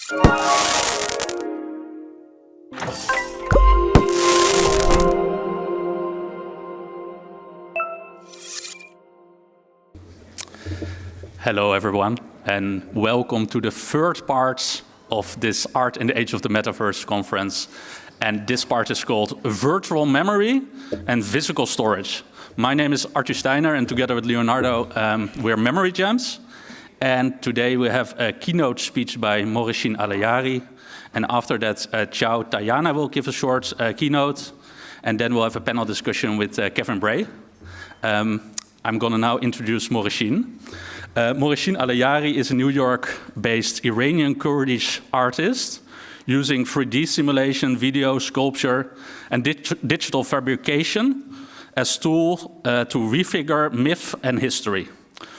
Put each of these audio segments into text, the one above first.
Hello, everyone, and welcome to the third part of this Art in the Age of the Metaverse conference. And this part is called Virtual Memory and Physical Storage. My name is Arthur Steiner, and together with Leonardo, we're Memory Gems. And today we have a keynote speech by Morehshin Allahyari. And after that, Chao Tayiana will give a short keynote. And then we'll have a panel discussion with Kevin Bray. I'm going to now introduce Morehshin. Morehshin Allahyari is a New York-based Iranian Kurdish artist using 3D simulation, video, sculpture, and digital fabrication as tools to refigure myth and history.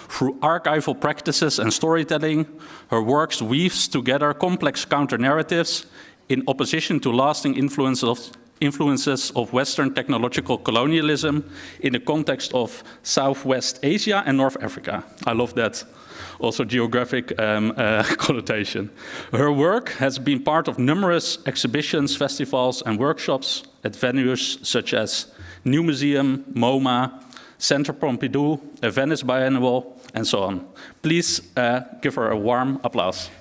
Through archival practices and storytelling, her works weaves together complex counter-narratives in opposition to lasting influences of Western technological colonialism in the context of Southwest Asia and North Africa. I love that, also geographic connotation. Her work has been part of numerous exhibitions, festivals, and workshops at venues such as New Museum, MoMA, Centre Pompidou, a Venice Biennial, and so on. Please give her a warm applause.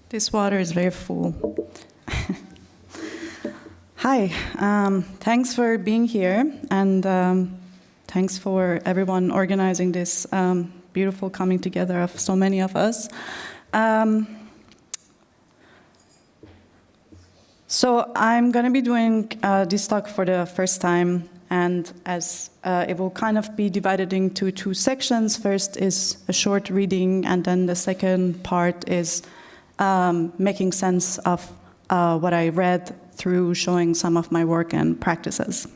This water is very full. Hi, thanks for being here, and thanks for everyone organizing this beautiful coming together of so many of us. So I'm going to be doing this talk for the first time, and as it will kind of be divided into two sections. First is a short reading, and then the second part is making sense of what I read through showing some of my work and practices.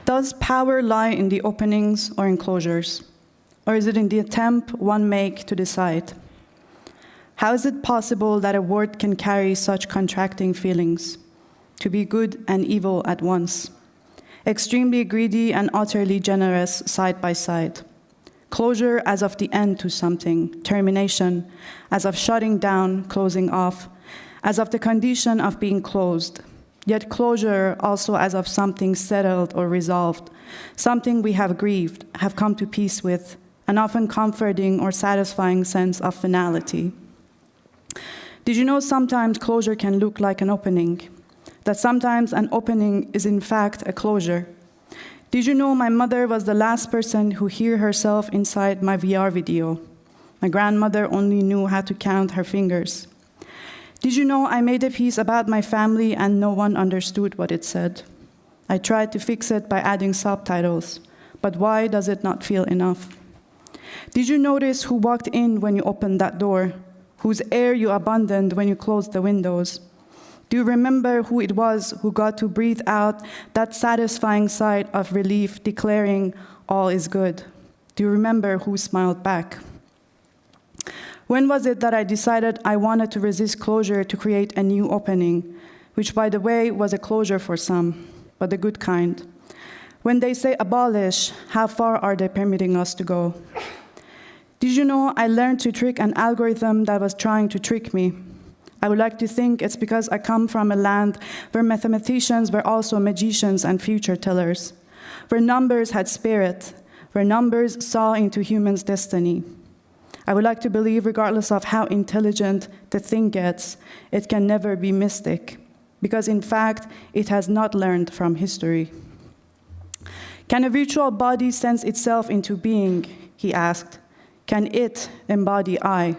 Does power lie in the openings or enclosures? Or is it in the attempt one makes to decide? How is it possible that a word can carry such contracting feelings, to be good and evil at once? Extremely greedy and utterly generous side by side. Closure as of the end to something, termination, as of shutting down, closing off, as of the condition of being closed. Yet closure also as of something settled or resolved, something we have grieved, have come to peace with, an often comforting or satisfying sense of finality. Did you know sometimes closure can look like an opening? That sometimes an opening is in fact a closure. Did you know my mother was the last person who heard herself inside my VR video? My grandmother only knew how to count her fingers. Did you know I made a piece about my family and no one understood what it said? I tried to fix it by adding subtitles, but why does it not feel enough? Did you notice who walked in when you opened that door? Whose air you abandoned when you closed the windows? Do you remember who it was who got to breathe out that satisfying sigh of relief, declaring, all is good? Do you remember who smiled back? When was it that I decided I wanted to resist closure to create a new opening, which, by the way, was a closure for some, but the good kind? When they say abolish, how far are they permitting us to go? Did you know I learned to trick an algorithm that was trying to trick me? I would like to think it's because I come from a land where mathematicians were also magicians and future tellers, where numbers had spirit, where numbers saw into humans' destiny. I would like to believe, regardless of how intelligent the thing gets, it can never be mystic, because in fact, it has not learned from history. Can a virtual body sense itself into being, he asked. Can it embody I?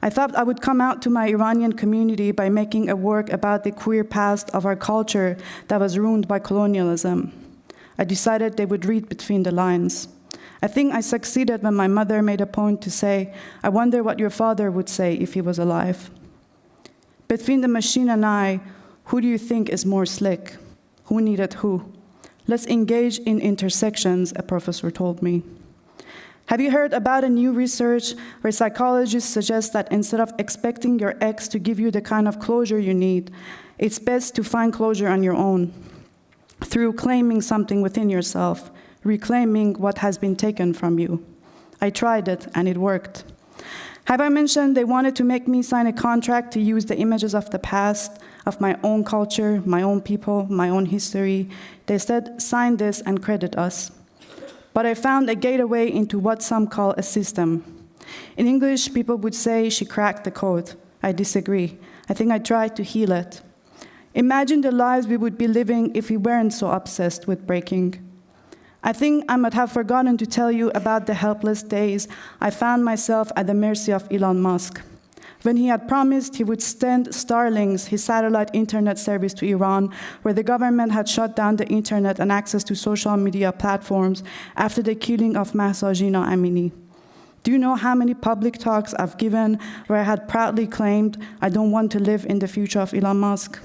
I thought I would come out to my Iranian community by making a work about the queer past of our culture that was ruined by colonialism. I decided they would read between the lines. I think I succeeded when my mother made a point to say, I wonder what your father would say if he was alive. Between the machine and I, who do you think is more slick? Who needed who? Let's engage in intersections, a professor told me. Have you heard about a new research where psychologists suggest that instead of expecting your ex to give you the kind of closure you need, it's best to find closure on your own, through claiming something within yourself, reclaiming what has been taken from you? I tried it, and it worked. Have I mentioned they wanted to make me sign a contract to use the images of the past, of my own culture, my own people, my own history? They said, sign this and credit us. But I found a gateway into what some call a system. In English, people would say she cracked the code. I disagree. I think I tried to heal it. Imagine the lives we would be living if we weren't so obsessed with breaking. I think I might have forgotten to tell you about the helpless days I found myself at the mercy of Elon Musk. When he had promised he would send Starlink, his satellite internet service, to Iran, where the government had shut down the internet and access to social media platforms after the killing of Mahsa Jina Amini. Do you know how many public talks I've given where I had proudly claimed I don't want to live in the future of Elon Musk?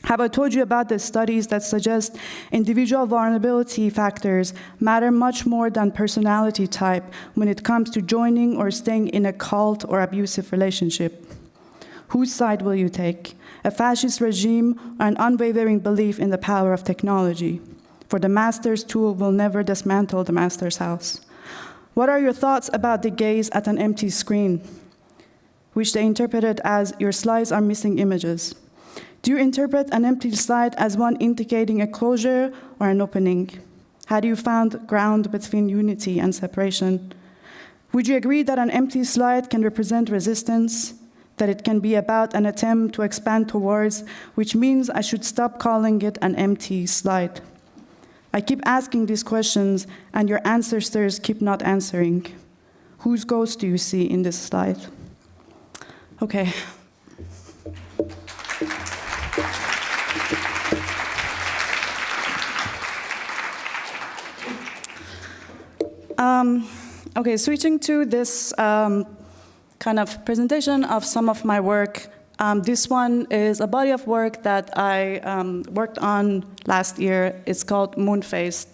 Have I told you about the studies that suggest individual vulnerability factors matter much more than personality type when it comes to joining or staying in a cult or abusive relationship? Whose side will you take? A fascist regime or an unwavering belief in the power of technology? For the master's tool will never dismantle the master's house. What are your thoughts about the gaze at an empty screen, which they interpreted as your slides are missing images? Do you interpret an empty slide as one indicating a closure or an opening? How do you find ground between unity and separation? Would you agree that an empty slide can represent resistance, that it can be about an attempt to expand towards, which means I should stop calling it an empty slide? I keep asking these questions, and your ancestors keep not answering. Whose ghost do you see in this slide? Okay. Okay, switching to this kind of presentation of some of my work. This one is a body of work that I worked on last year. It's called Moonfaced.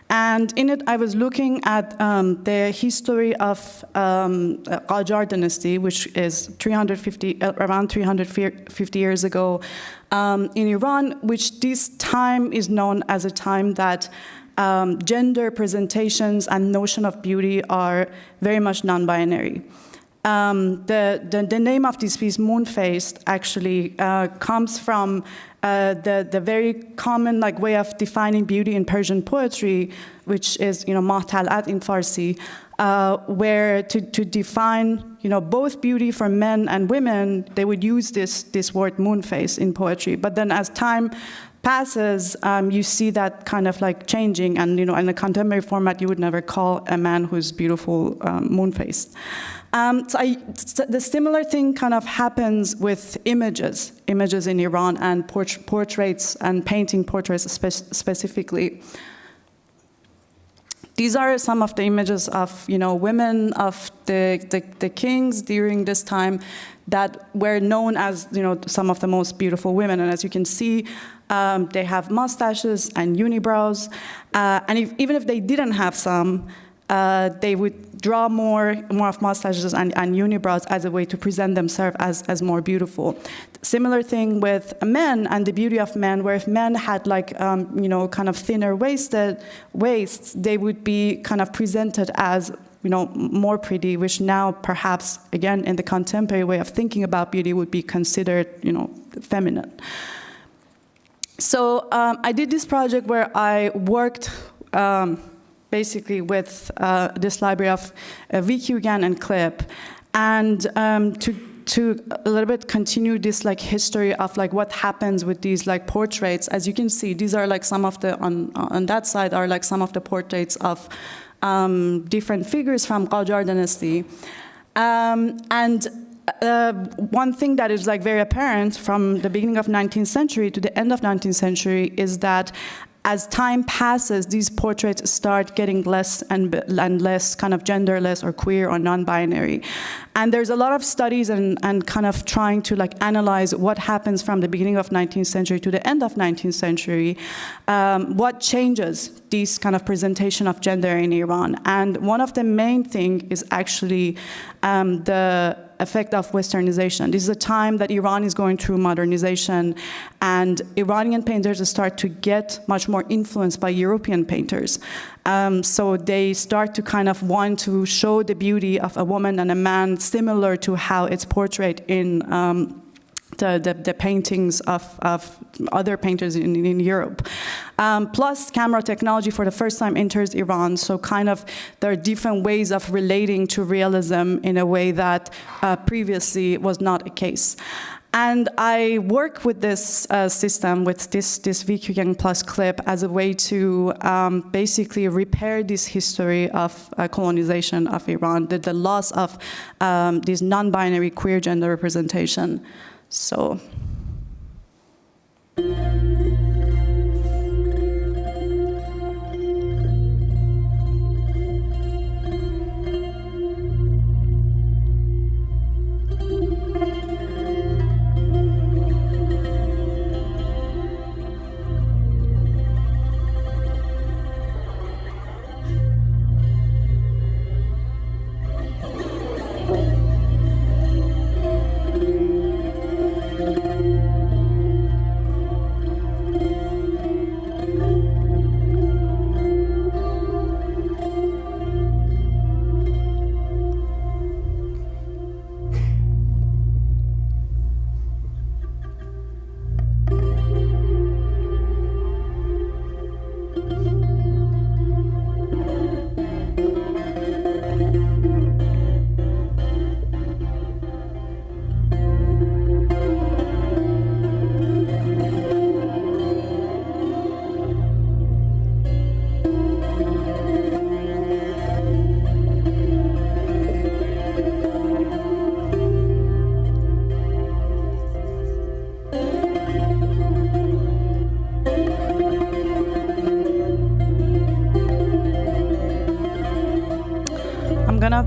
And in it, I was looking at the history of Qajar dynasty, which is around 350 years ago in Iran, which this time is known as a time that gender presentations and notion of beauty are very much non-binary. The name of this piece, Moonfaced, actually comes from the very common way of defining beauty in Persian poetry, which is Mah Talat in Farsi, where to define both beauty for men and women, they would use this word moonface in poetry. But then as time passes, you see that kind of changing, and in a contemporary format, you would never call a man who's beautiful moon-faced. The similar thing kind of happens with images in Iran and portraits and painting portraits specifically. These are some of the images of women of the kings during this time that were known as some of the most beautiful women, and as you can see, they have mustaches and unibrows, and even if they didn't have some, they would draw more of mustaches and unibrows as a way to present themselves as more beautiful. Similar thing with men and the beauty of men, where if men had kind of thinner waists, they would be kind of presented as more pretty, which now perhaps, again, in the contemporary way of thinking about beauty would be considered, feminine. So I did this project where I worked basically with this library of VQGAN and CLIP, and to a little bit continue this history of what happens with these portraits. As you can see, these are some of the on that side are some of the portraits of different figures from Qajar dynasty, and one thing that is very apparent from the beginning of 19th century to the end of 19th century is that as time passes, these portraits start getting less and less kind of genderless or queer or non-binary. And there's a lot of studies and kind of trying to like analyze what happens from the beginning of 19th century to the end of 19th century, what changes this kind of presentation of gender in Iran. And one of the main things is actually the effect of Westernization. This is a time that Iran is going through modernization, and Iranian painters start to get much more influenced by European painters. So they start to kind of want to show the beauty of a woman and a man similar to how it's portrayed in the paintings of other painters in Europe. Plus, camera technology for the first time enters Iran, so kind of there are different ways of relating to realism in a way that previously was not the case. And I work with this system, with this VQGang Plus clip, as a way to basically repair this history of colonization of Iran, the loss of this non-binary queer gender representation. So.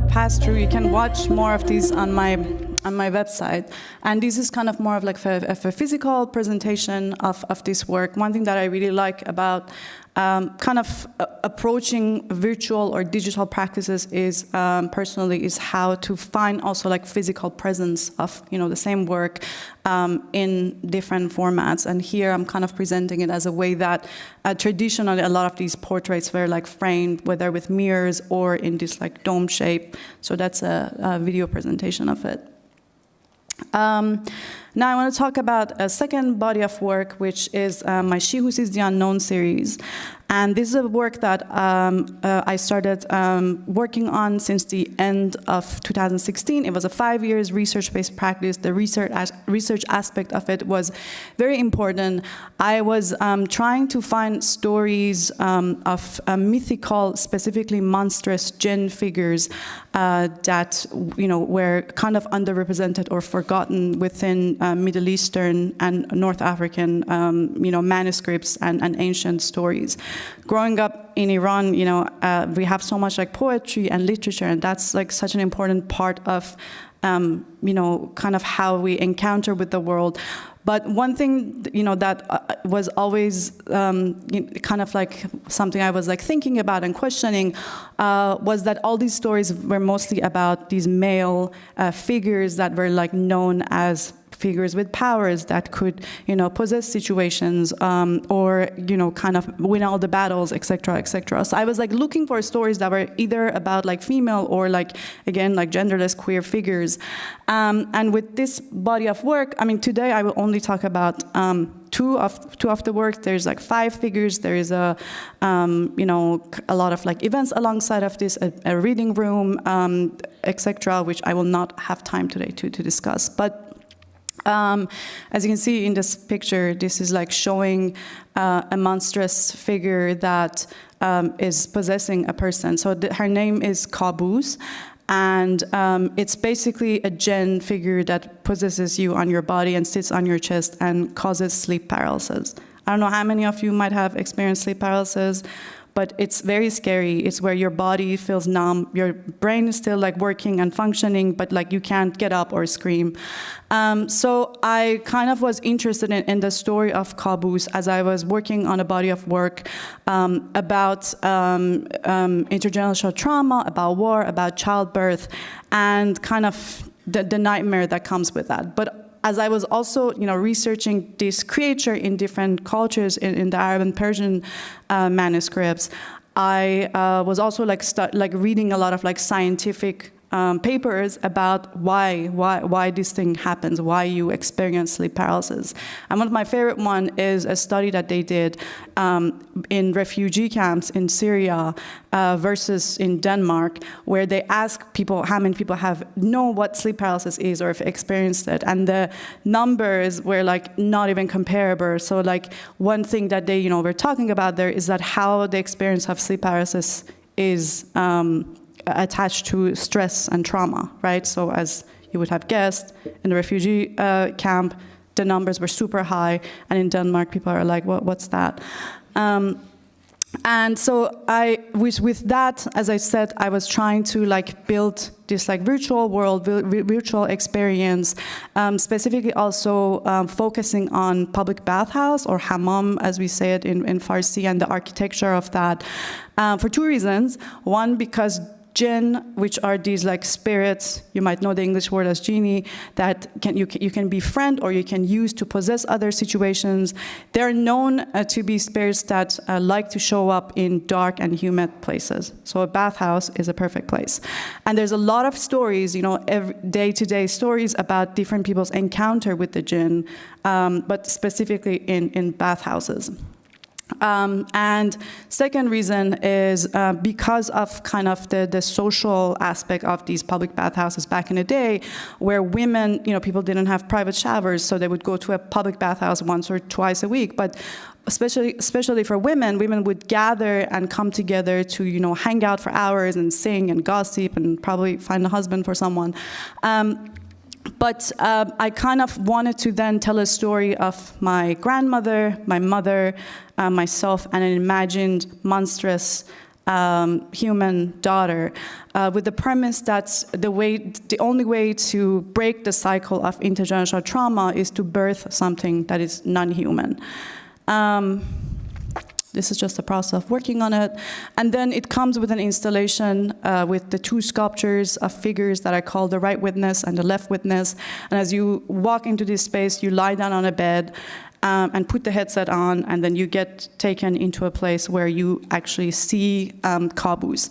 Pass through. You can watch more of these on my website. And this is kind of more of like a physical presentation of this work. One thing that I really like about kind of approaching virtual or digital practices is personally is how to find also like physical presence of the same work in different formats. And here I'm kind of presenting it as a way that traditionally a lot of these portraits were like framed, whether with mirrors or in this like dome shape. So that's a video presentation of it. Now I want to talk about a second body of work, which is my She Who Sees the Unknown series. And this is a work that I started working on since the end of 2016. It was a 5 years research-based practice. The research aspect of it was very important. I was trying to find stories of mythical, specifically monstrous jinn figures that were kind of underrepresented or forgotten within Middle Eastern and North African manuscripts and ancient stories. Growing up in Iran, we have so much like poetry and literature, and that's like such an important part of kind of how we encounter with the world. But one thing, that was always kind of like something I was like thinking about and questioning was that all these stories were mostly about these male figures that were like known as figures with powers that could, possess situations or, kind of win all the battles, et cetera, et cetera. So I was like looking for stories that were either about like female or like, again, like genderless queer figures. And with this body of work, I mean, today I will only talk about two of the work. There's like 5 figures. There is a lot of like events alongside of this, a reading room, etc., which I will not have time today to discuss. But as you can see in this picture, this is like showing a monstrous figure that is possessing a person. So her name is Qaboos, and it's basically a jinn figure that possesses you on your body and sits on your chest and causes sleep paralysis. I don't know how many of you might have experienced sleep paralysis, but it's very scary. It's where your body feels numb, your brain is still like working and functioning, but like you can't get up or scream. So I kind of was interested in the story of Caboose as I was working on a body of work about intergenerational trauma, about war, about childbirth, and kind of the nightmare that comes with that. But as I was also, researching this creature in different cultures in the Arab and Persian manuscripts, I was also like reading a lot of like scientific papers about why this thing happens, why you experience sleep paralysis. And one of my favorite one is a study that they did in refugee camps in Syria versus in Denmark, where they ask people how many people know what sleep paralysis is or if experienced it, and the numbers were like not even comparable. So like one thing that they were talking about there is that how the experience of sleep paralysis is attached to stress and trauma, right? So as you would have guessed, in the refugee camp, the numbers were super high, and in Denmark, people are like, what's that? And so with that, as I said, I was trying to like build this like virtual world, virtual experience, specifically also focusing on public bathhouse, or hammam, as we say it in Farsi, and the architecture of that, for two reasons. One, because jinn, which are these like spirits, you might know the English word as genie, that you can befriend or you can use to possess other situations. They're known to be spirits that like to show up in dark and humid places. So a bathhouse is a perfect place. And there's a lot of stories, every day-to-day stories about different people's encounter with the jinn, but specifically in bathhouses. And second reason is because of kind of the social aspect of these public bathhouses back in the day, where women, people didn't have private showers, so they would go to a public bathhouse once or twice a week. But especially for women would gather and come together to, hang out for hours and sing and gossip and probably find a husband for someone. But I kind of wanted to then tell a story of my grandmother, my mother, myself, and an imagined monstrous human daughter, with the premise that the only way to break the cycle of intergenerational trauma is to birth something that is non-human. This is just the process of working on it. And then it comes with an installation with the two sculptures of figures that I call the right witness and the left witness. And as you walk into this space, you lie down on a bed and put the headset on, and then you get taken into a place where you actually see Caboose.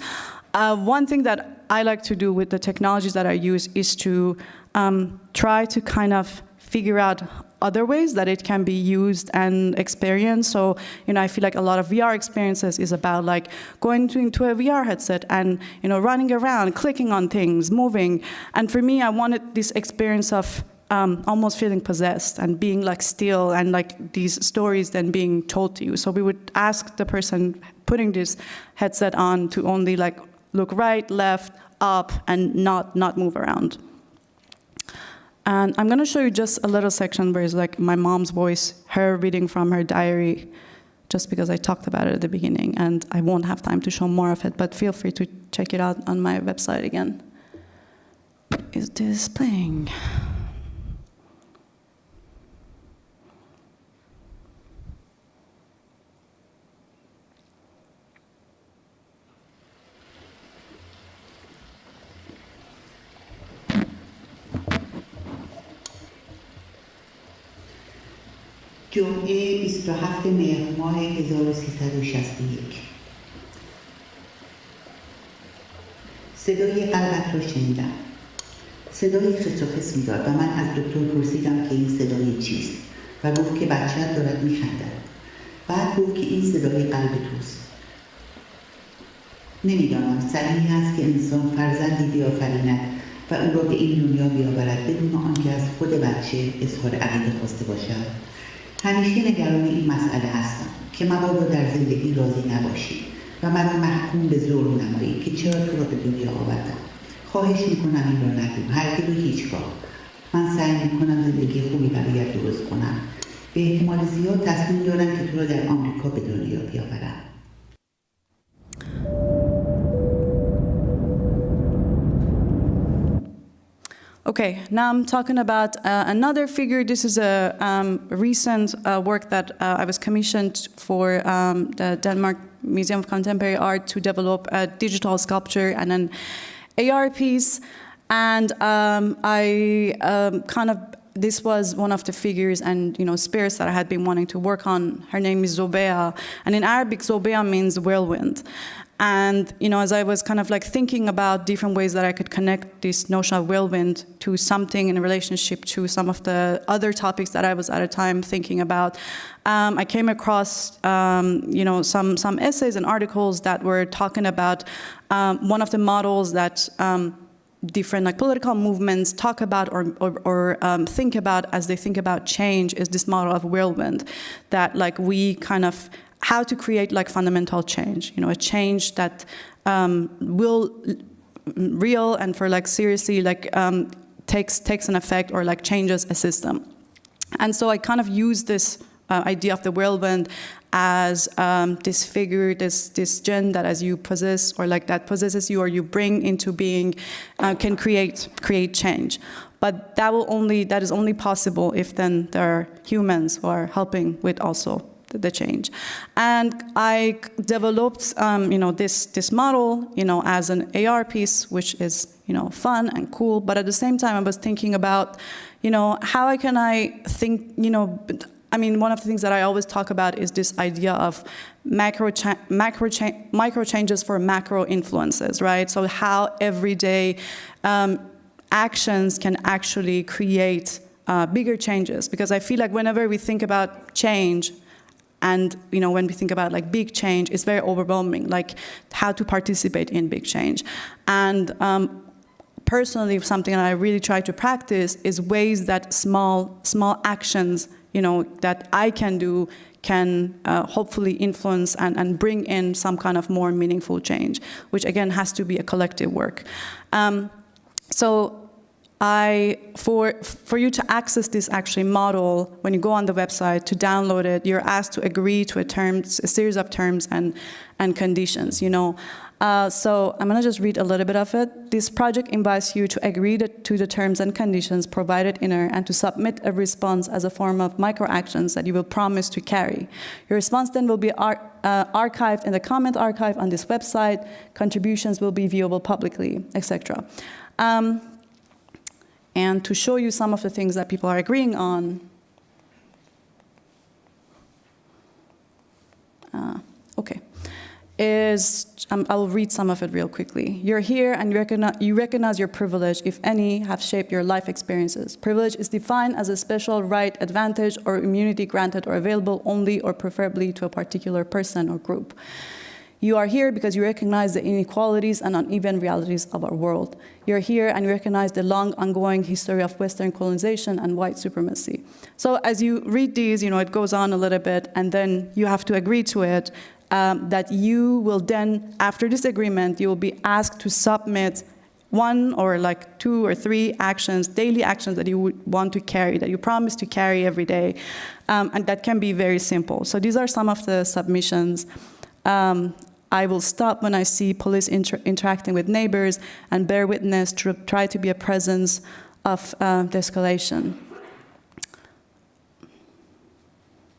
One thing that I like to do with the technologies that I use is to try to kind of figure out other ways that it can be used and experienced. So, I feel like a lot of VR experiences is about like going into a VR headset and, running around, clicking on things, moving. And for me, I wanted this experience of almost feeling possessed and being like still, and like these stories then being told to you. So we would ask the person putting this headset on to only like look right, left, up, and not move around. And I'm going to show you just a little section where it's like my mom's voice, her reading from her diary, just because I talked about it at the beginning, and I won't have time to show more of it, but feel free to check it out on my website again. Is this playing? جمعه 27 مهر ماه 1361 صدای قلبت را شنیدم. صدای خس و خس می‌داد و من از دکتر پرسیدم که این صدای چیست و گفت که بچه‌ت دارد می‌خندد. بعد گفت که این صدای قلب توست. نمی‌دانم صحیح است که انسان فرزندی بیافریند و او را به این دنیا بیاورد بدون آنکه از خود بچه اظهار عقیده خواسته باشد. همیشه نگران این مسئله هستم که مبادا در زندگی راضی نباشی و مرا محکوم به ظلم نمایی که چرا تو را به دنیا آوردم. خواهش میکنم این را نگو، هرگز و هیچگاه. من سعی میکنم زندگی خوبی برایت درست کنم. به احتمال زیاد تصمیم دارن که تو رو در آمریکا به دنیا بیاورن. Okay, now I'm talking about another figure. This is a recent work that I was commissioned for the Denmark Museum of Contemporary Art to develop a digital sculpture and an AR piece. And this was one of the figures and spirits that I had been wanting to work on. Her name is Zobea, and in Arabic, Zobea means whirlwind. And as I was kind of like thinking about different ways that I could connect this notion of whirlwind to something in relationship to some of the other topics that I was at a time thinking about, I came across some essays and articles that were talking about one of the models that different political movements talk about or think about as they think about change is this model of whirlwind, that we kind of how to create fundamental change, a change that will real and for seriously takes an effect or changes a system. And so I kind of use this idea of the whirlwind as this figure, this gen that as you possess or that possesses you or you bring into being can create change. But that is only possible if then there are humans who are helping with also the change. And I developed, this model, as an AR piece, which is, fun and cool. But at the same time, I was thinking about, how can I think, one of the things that I always talk about is this idea of micro changes for macro influences, right? So how everyday actions can actually create bigger changes. Because I feel like whenever we think about change, and when we think about big change, it's very overwhelming, how to participate in big change. And personally, something that I really try to practice is ways that small actions, that I can do can hopefully influence and bring in some kind of more meaningful change, which again has to be a collective work. For you to access this actually model, when you go on the website to download it, you're asked to agree to a series of terms and conditions. So I'm gonna just read a little bit of it. This project invites you to agree to the terms and conditions provided in it and to submit a response as a form of microactions that you will promise to carry. Your response then will be archived in the comment archive on this website. Contributions will be viewable publicly, etc. And to show you some of the things that people are agreeing on, I'll read some of it real quickly. You're here and you recognize your privilege, if any, have shaped your life experiences. Privilege is defined as a special right, advantage, or immunity granted or available only or preferably to a particular person or group. You are here because you recognize the inequalities and uneven realities of our world. You're here and you recognize the long ongoing history of Western colonization and white supremacy. So as you read these, it goes on a little bit, and then you have to agree to it, that you will then, after this agreement, you will be asked to submit one or 2 or 3 actions, daily actions that you would want to carry, that you promise to carry every day, and that can be very simple. So these are some of the submissions. I will stop when I see police interacting with neighbors and bear witness to try to be a presence of the escalation.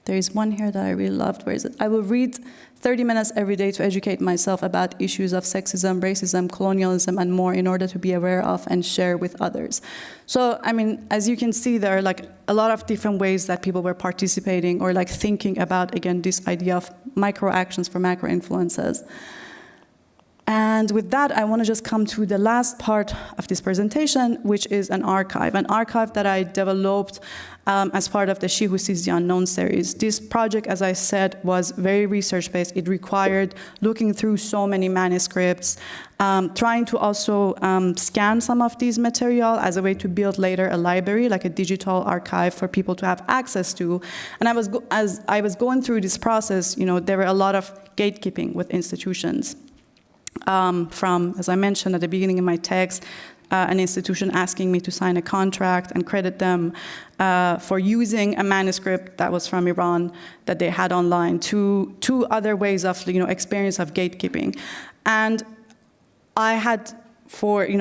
There is one here that I really loved. Where is it? I will read 30 minutes every day to educate myself about issues of sexism, racism, colonialism, and more in order to be aware of and share with others. So, as you can see, there are a lot of different ways that people were participating or thinking about, again, this idea of micro actions for macro influences. And with that, I want to just come to the last part of this presentation, which is an archive that I developed as part of the She Who Sees the Unknown series. This project, as I said, was very research-based. It required looking through so many manuscripts, trying to also scan some of these material as a way to build later a library, like a digital archive for people to have access to. And as I was going through this process, there were a lot of gatekeeping with institutions. From, as I mentioned at the beginning in my text, an institution asking me to sign a contract and credit them for using a manuscript that was from Iran that they had online, to two other ways of experience of gatekeeping. And I had,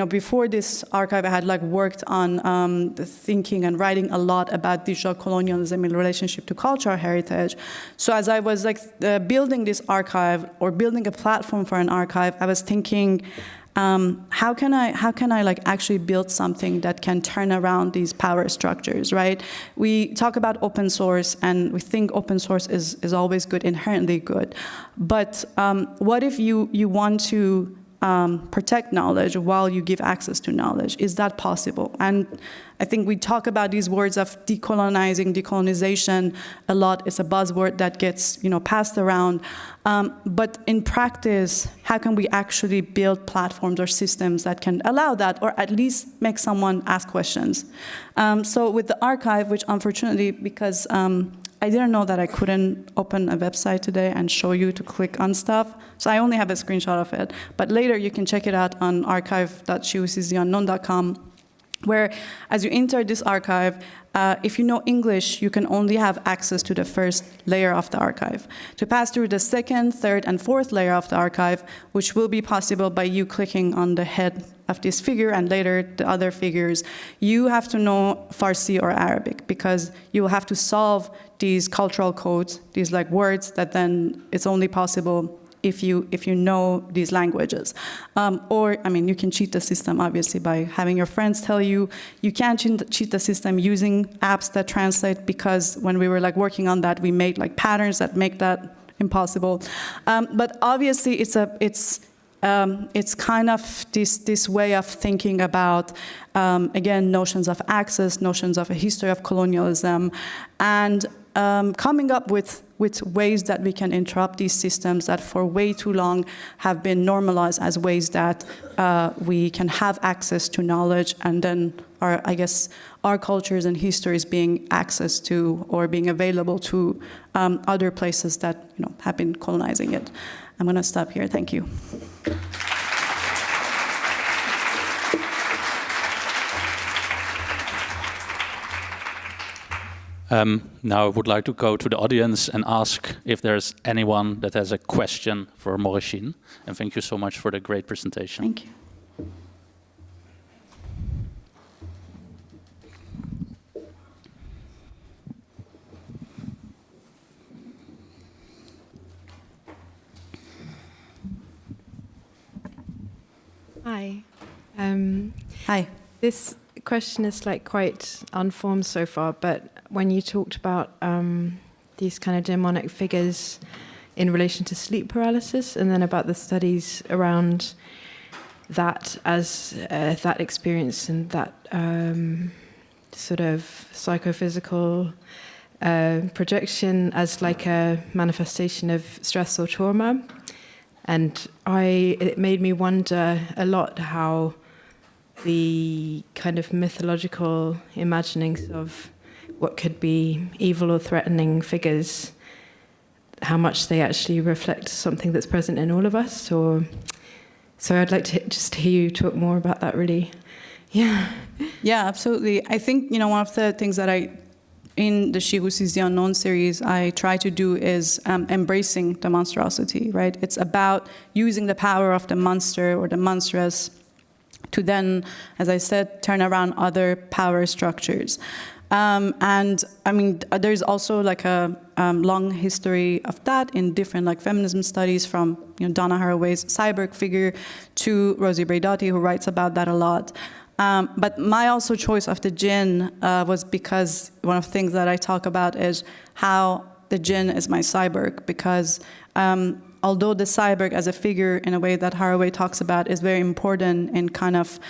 before this archive, I had worked on thinking and writing a lot about digital colonialism in relationship to cultural heritage. So as I was building this archive or building a platform for an archive, I was thinking, how can I actually build something that can turn around these power structures, right? We talk about open source, and we think open source is always good, inherently good. But what if you want to protect knowledge while you give access to knowledge? Is that possible? And I think we talk about these words of decolonization a lot. It's a buzzword that gets passed around. But in practice, how can we actually build platforms or systems that can allow that, or at least make someone ask questions? So with the archive, which unfortunately, because I didn't know that I couldn't open a website today and show you to click on stuff, so I only have a screenshot of it. But later you can check it out on archive.xiucisunknown.com, where as you enter this archive, if you know English, you can only have access to the first layer of the archive. To pass through the second, third, and fourth layer of the archive, which will be possible by you clicking on the head of this figure and later the other figures, you have to know Farsi or Arabic, because you will have to solve these cultural codes, these words that then it's only possible if you know these languages. Or, you can cheat the system, obviously, by having your friends tell you. You can't cheat the system using apps that translate, because when we were working on that, we made patterns that make that impossible. But obviously, it's kind of this way of thinking about, again, notions of access, notions of a history of colonialism, and coming up with ways that we can interrupt these systems that for way too long have been normalized as ways that we can have access to knowledge, and then our cultures and histories being access to or being available to other places that have been colonizing it. I'm going to stop here. Thank you. Now I would like to go to the audience and ask if there's anyone that has a question for Morehshin. And thank you so much for the great presentation. Thank you. Hi. Hi. This question is quite unformed so far, but when you talked about these kind of demonic figures in relation to sleep paralysis, and then about the studies around that as that experience and that sort of psychophysical projection as a manifestation of stress or trauma. And it made me wonder a lot how the kind of mythological imaginings of what could be evil or threatening figures, how much they actually reflect something that's present in all of us. So I'd like to just hear you talk more about that, really. Yeah. Yeah, absolutely. I think, one of the things that in the Xiu the Unknown series, I try to do is embracing the monstrosity, right? It's about using the power of the monster or the monstrous to then, as I said, turn around other power structures. There's also a long history of that in different feminism studies, from Donna Haraway's cyborg figure to Rosie Braidotti, who writes about that a lot. But my also choice of the jinn was because one of the things that I talk about is how the jinn is my cyborg, because although the cyborg as a figure, in a way that Haraway talks about, is very important in kind of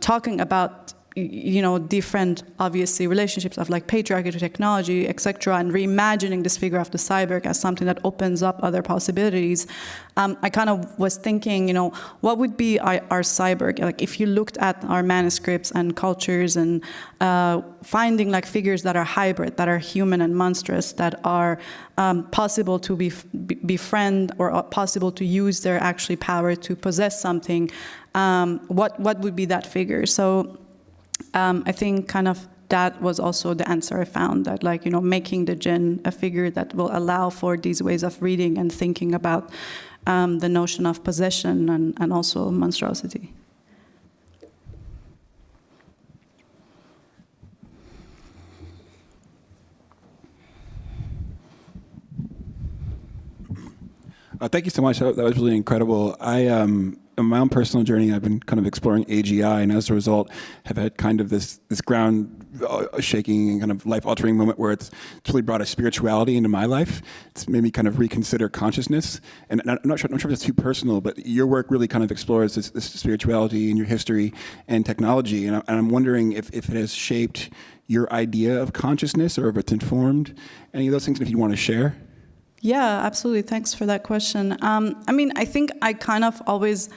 talking about different, obviously, relationships of like patriarchy to technology, etc., and reimagining this figure of the cyborg as something that opens up other possibilities, I kind of was thinking, what would be our cyborg? Like, if you looked at our manuscripts and cultures and finding like figures that are hybrid, that are human and monstrous, that are possible to befriend or possible to use their actually power to possess something, what would be that figure? So I think kind of that was also the answer I found, that like, making the jinn a figure that will allow for these ways of reading and thinking about the notion of possession and also monstrosity. Thank you so much. That was really incredible. In my own personal journey, I've been kind of exploring AGI, and as a result, have had kind of this ground-shaking and kind of life-altering moment where it's really brought a spirituality into my life. It's made me kind of reconsider consciousness. And I'm not sure if it's too personal, but your work really kind of explores this spirituality in your history and technology. And I'm wondering if it has shaped your idea of consciousness, or if it's informed any of those things, and if you want to share. Yeah, absolutely. Thanks for that question. I think I kind of always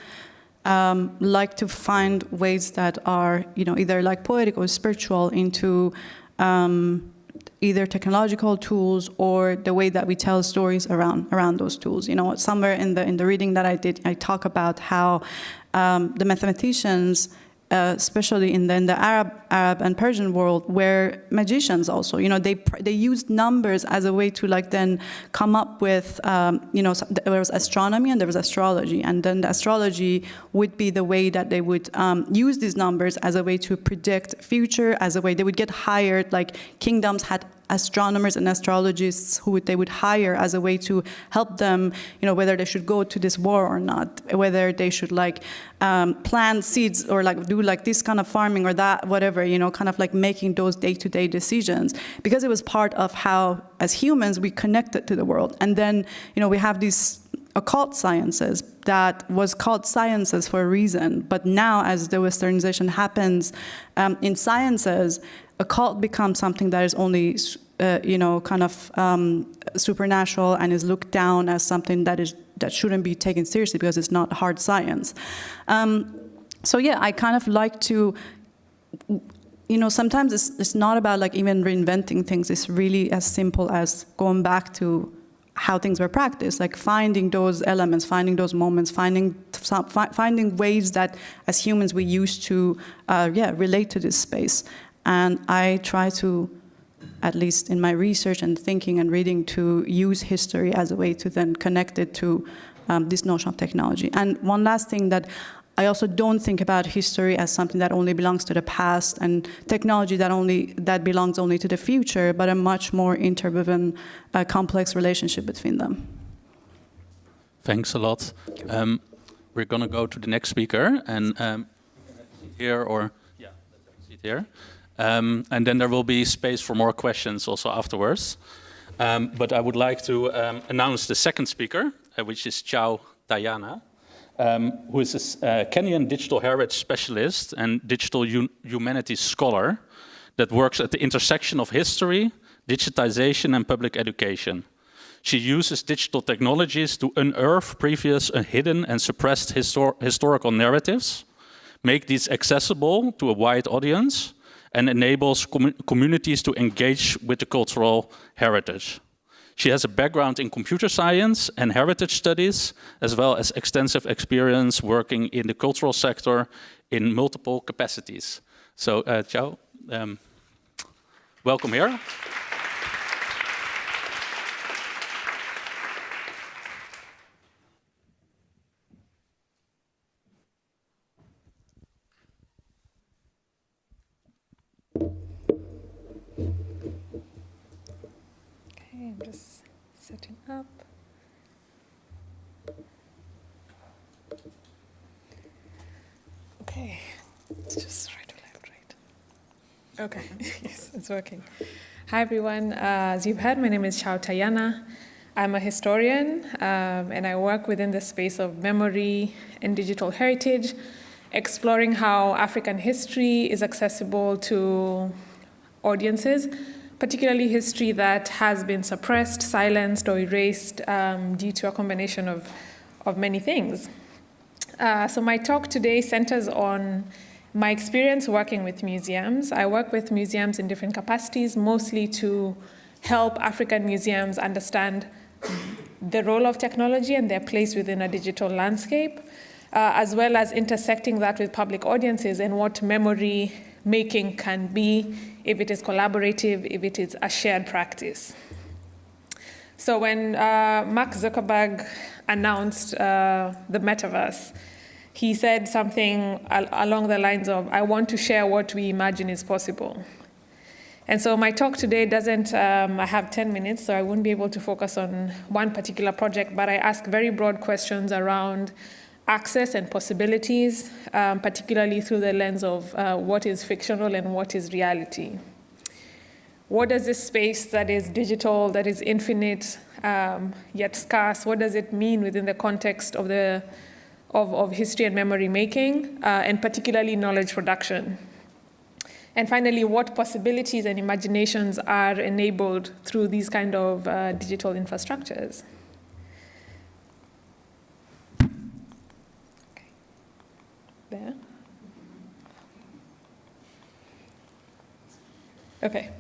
like to find ways that are, either like poetic or spiritual into either technological tools or the way that we tell stories around those tools. Somewhere in the reading that I did, I talk about how the mathematicians, especially in the Arab and Persian world, were magicians also. They used numbers as a way to like then come up with, there was astronomy and there was astrology, and then the astrology would be the way that they would use these numbers as a way to predict future, as a way they would get hired, like kingdoms had astronomers and astrologists who they would hire as a way to help them, whether they should go to this war or not, whether they should like plant seeds or like do like this kind of farming or that, whatever, kind of like making those day-to-day decisions, because it was part of how, as humans, we connected to the world. And then, we have these occult sciences that was called sciences for a reason, but now as the westernization happens in sciences, occult becomes something that is only, kind of supernatural and is looked down as something that shouldn't be taken seriously because it's not hard science. So yeah, I kind of like to, sometimes it's not about like even reinventing things. It's really as simple as going back to how things were practiced, like finding those elements, finding those moments, finding ways that as humans we used to, relate to this space. And I try to, at least in my research and thinking and reading, to use history as a way to then connect it to this notion of technology. And one last thing, that I also don't think about history as something that only belongs to the past and technology that belongs only to the future, but a much more interwoven, complex relationship between them. Thanks a lot. We're going to go to the next speaker, and here or yeah, let's have a seat here. And then there will be space for more questions also afterwards. But I would like to announce the second speaker, which is Chao Tayiana, who is a Kenyan digital heritage specialist and digital humanities scholar that works at the intersection of history, digitization, and public education. She uses digital technologies to unearth previous hidden and suppressed historical narratives, make these accessible to a wide audience, and enables communities to engage with the cultural heritage. She has a background in computer science and heritage studies, as well as extensive experience working in the cultural sector in multiple capacities. So, Chao, welcome here. I'm just setting up. Okay, it's just right to left, right? Okay, yes, it's working. Hi everyone, as you've heard, my name is Chao Tayiana. I'm a historian and I work within the space of memory and digital heritage exploring how African history is accessible to audiences, particularly history that has been suppressed, silenced, or erased due to a combination of many things. So my talk today centers on my experience working with museums. I work with museums in different capacities, mostly to help African museums understand the role of technology and their place within a digital landscape, as well as intersecting that with public audiences and what memory making can be if it is collaborative, if it is a shared practice. So when Mark Zuckerberg announced the Metaverse, he said something along the lines of, I want to share what we imagine is possible. And so my talk today doesn't, I have 10 minutes, so I won't be able to focus on one particular project, but I ask very broad questions around access and possibilities, particularly through the lens of what is fictional and what is reality. What does this space that is digital, that is infinite, yet scarce, what does it mean within the context of history and memory making, and particularly knowledge production? And finally, what possibilities and imaginations are enabled through these kind of digital infrastructures? Okay. There. Okay.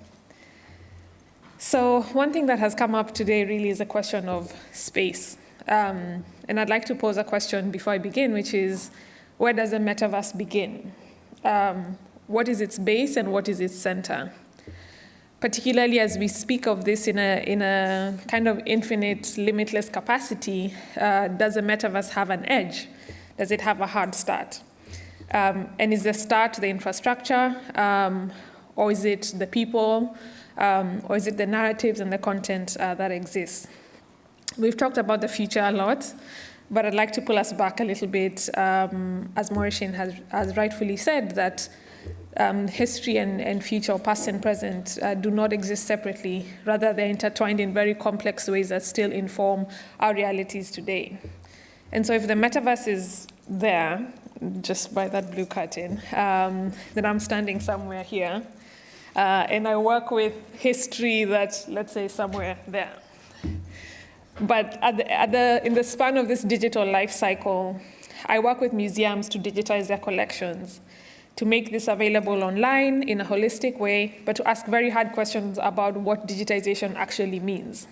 So one thing that has come up today really is a question of space. And I'd like to pose a question before I begin, which is, where does the metaverse begin? What is its base and what is its center? Particularly as we speak of this in a kind of infinite, limitless capacity, does the metaverse have an edge? Does it have a hard start? And is the start the infrastructure, or is it the people, or is it the narratives and the content that exists? We've talked about the future a lot, but I'd like to pull us back a little bit, as Morehshin has rightfully said, that history and future, past and present, do not exist separately. Rather, they're intertwined in very complex ways that still inform our realities today. And so if the metaverse is there, just by that blue curtain, then I'm standing somewhere here, and I work with history that's, let's say, somewhere there. But in the span of this digital life cycle, I work with museums to digitize their collections, to make this available online in a holistic way, but to ask very hard questions about what digitization actually means.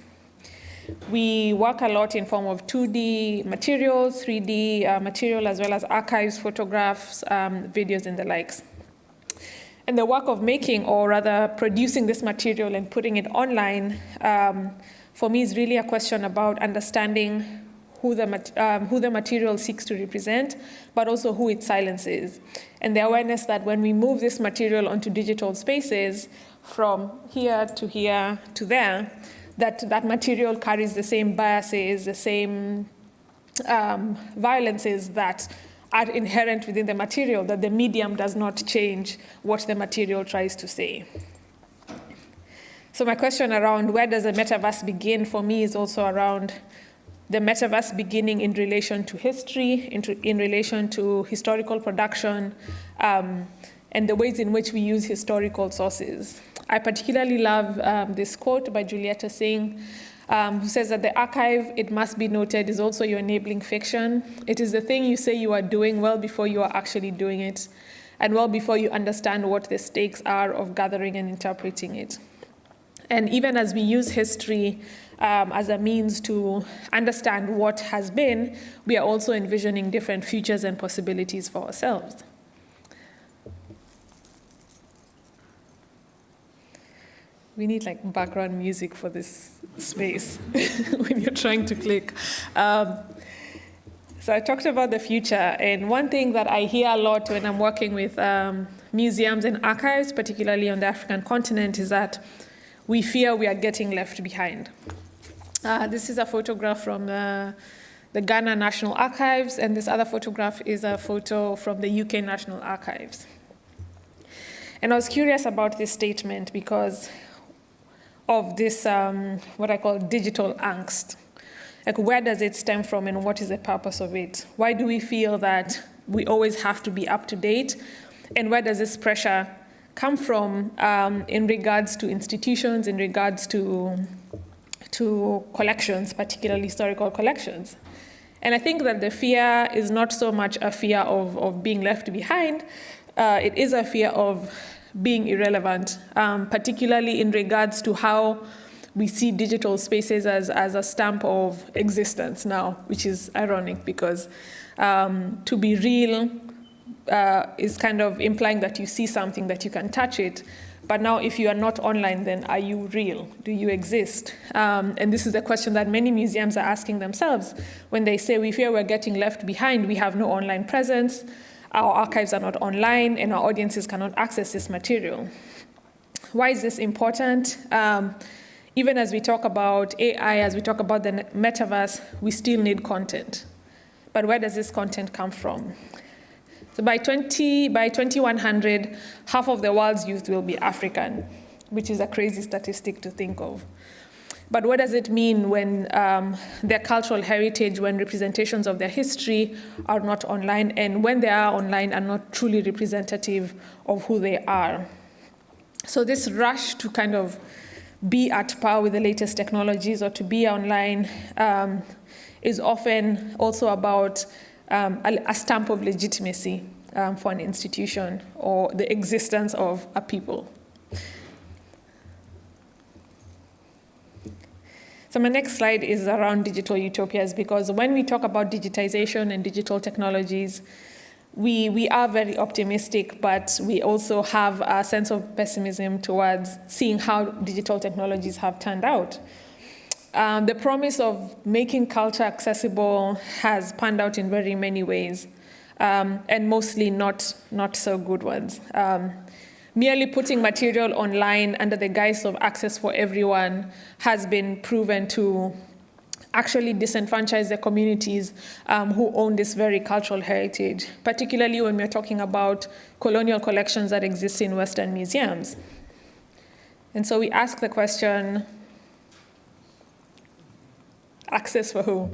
We work a lot in form of 2D material, 3D material, as well as archives, photographs, videos, and the likes. And the work of making, or rather producing this material and putting it online, for me is really a question about understanding who the material seeks to represent, but also who it silences. And the awareness that when we move this material onto digital spaces, from here to there, that material carries the same biases, the same violences that are inherent within the material, that the medium does not change what the material tries to say. So my question around where does the metaverse begin for me is also around the metaverse beginning in relation to history, in relation to historical production, and the ways in which we use historical sources. I particularly love this quote by Julieta Singh, who says that the archive, it must be noted, is also your enabling fiction. It is the thing you say you are doing well before you are actually doing it, and well before you understand what the stakes are of gathering and interpreting it. And even as we use history as a means to understand what has been, we are also envisioning different futures and possibilities for ourselves. We need like background music for this space when you're trying to click. So I talked about the future, and one thing that I hear a lot when I'm working with museums and archives, particularly on the African continent, is that we fear we are getting left behind. This is a photograph from the Ghana National Archives, and this other photograph is a photo from the UK National Archives. And I was curious about this statement because of this, what I call digital angst. Like, where does it stem from and what is the purpose of it? Why do we feel that we always have to be up to date? And where does this pressure come from in regards to institutions, in regards to collections, particularly historical collections? And I think that the fear is not so much a fear of being left behind, it is a fear of being irrelevant, particularly in regards to how we see digital spaces as a stamp of existence now, which is ironic because to be real is kind of implying that you see something, that you can touch it. But now if you are not online, then are you real? Do you exist? And this is a question that many museums are asking themselves when they say, we fear we're getting left behind, we have no online presence, our archives are not online, and our audiences cannot access this material. Why is this important? Even as we talk about AI, as we talk about the metaverse, we still need content. But where does this content come from? So by 2100, half of the world's youth will be African, which is a crazy statistic to think of. But what does it mean when their cultural heritage, when representations of their history are not online, and when they are online are not truly representative of who they are? So this rush to kind of be at par with the latest technologies or to be online is often also about a stamp of legitimacy for an institution or the existence of a people. So my next slide is around digital utopias, because when we talk about digitization and digital technologies, we are very optimistic, but we also have a sense of pessimism towards seeing how digital technologies have turned out. The promise of making culture accessible has panned out in very many ways, and mostly not so good ones. Merely putting material online under the guise of access for everyone has been proven to actually disenfranchise the communities who own this very cultural heritage, particularly when we're talking about colonial collections that exist in Western museums. And so we ask the question, access for who?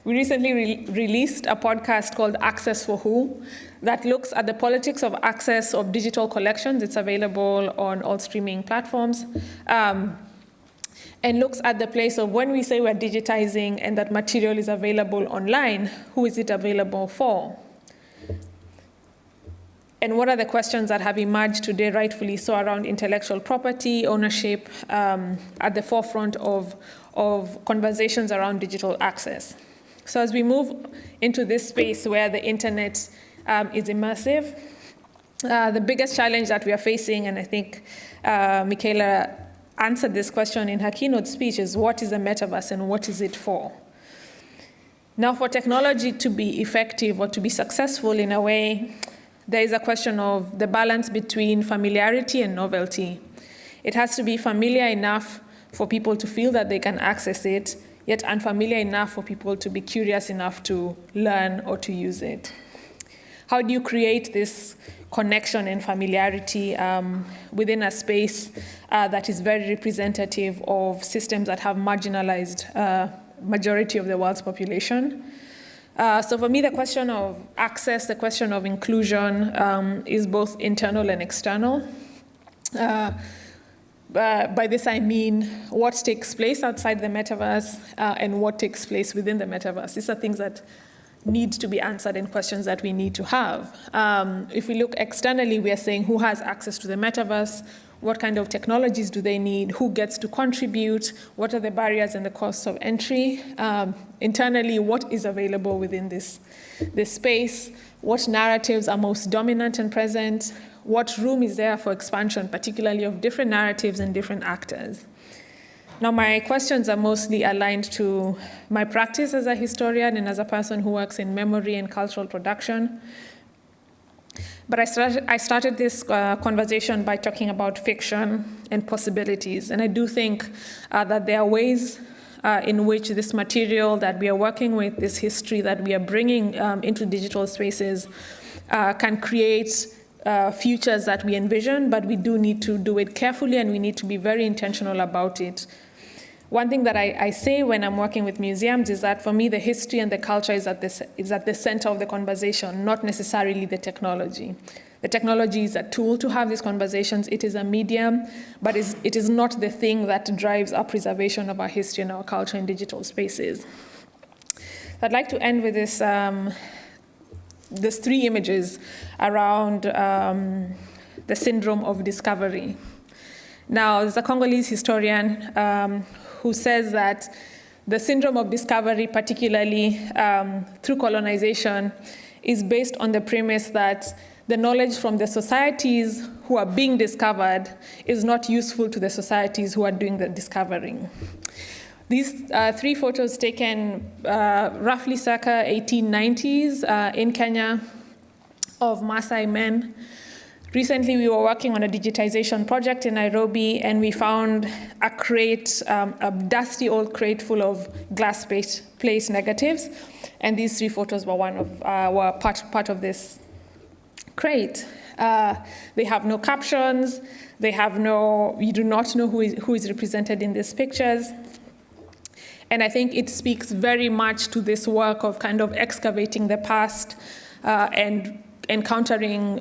We recently released a podcast called Access for Who that looks at the politics of access of digital collections. It's available on all streaming platforms. And looks at the place of when we say we're digitizing and that material is available online, who is it available for? And what are the questions that have emerged today, rightfully so, around intellectual property, ownership, at the forefront of conversations around digital access? So as we move into this space where the internet is immersive, the biggest challenge that we are facing, and I think Michaela answered this question in her keynote speech, is what is the metaverse and what is it for? Now, for technology to be effective or to be successful in a way, there is a question of the balance between familiarity and novelty. It has to be familiar enough for people to feel that they can access it, yet unfamiliar enough for people to be curious enough to learn or to use it. How do you create this connection and familiarity within a space that is very representative of systems that have marginalized majority of the world's population? So for me, the question of access, the question of inclusion is both internal and external. By this I mean what takes place outside the metaverse and what takes place within the metaverse. These are things that need to be answered and questions that we need to have. If we look externally, we are saying who has access to the metaverse, what kind of technologies do they need, who gets to contribute, what are the barriers and the costs of entry. Internally, what is available within this space, what narratives are most dominant and present, what room is there for expansion, particularly of different narratives and different actors. Now, my questions are mostly aligned to my practice as a historian and as a person who works in memory and cultural production. But I started this conversation by talking about fiction and possibilities. And I do think that there are ways in which this material that we are working with, this history that we are bringing into digital spaces, can create futures that we envision, but we do need to do it carefully and we need to be very intentional about it. one thing that I say when I'm working with museums is that for me, the history and the culture is at the center of the conversation, not necessarily the technology. The technology is a tool to have these conversations. It is a medium, but it is not the thing that drives our preservation of our history and our culture in digital spaces. I'd like to end with this, these three images around the syndrome of discovery. Now, there's a Congolese historian who says that the syndrome of discovery, particularly through colonization, is based on the premise that the knowledge from the societies who are being discovered is not useful to the societies who are doing the discovering. These three photos taken roughly circa 1890s in Kenya of Maasai men. Recently, we were working on a digitization project in Nairobi, and we found a crate, a dusty old crate full of glass plate negatives, and these three photos were were part of this crate. They have no captions. You do not know who is represented in these pictures. And I think it speaks very much to this work of kind of excavating the past and encountering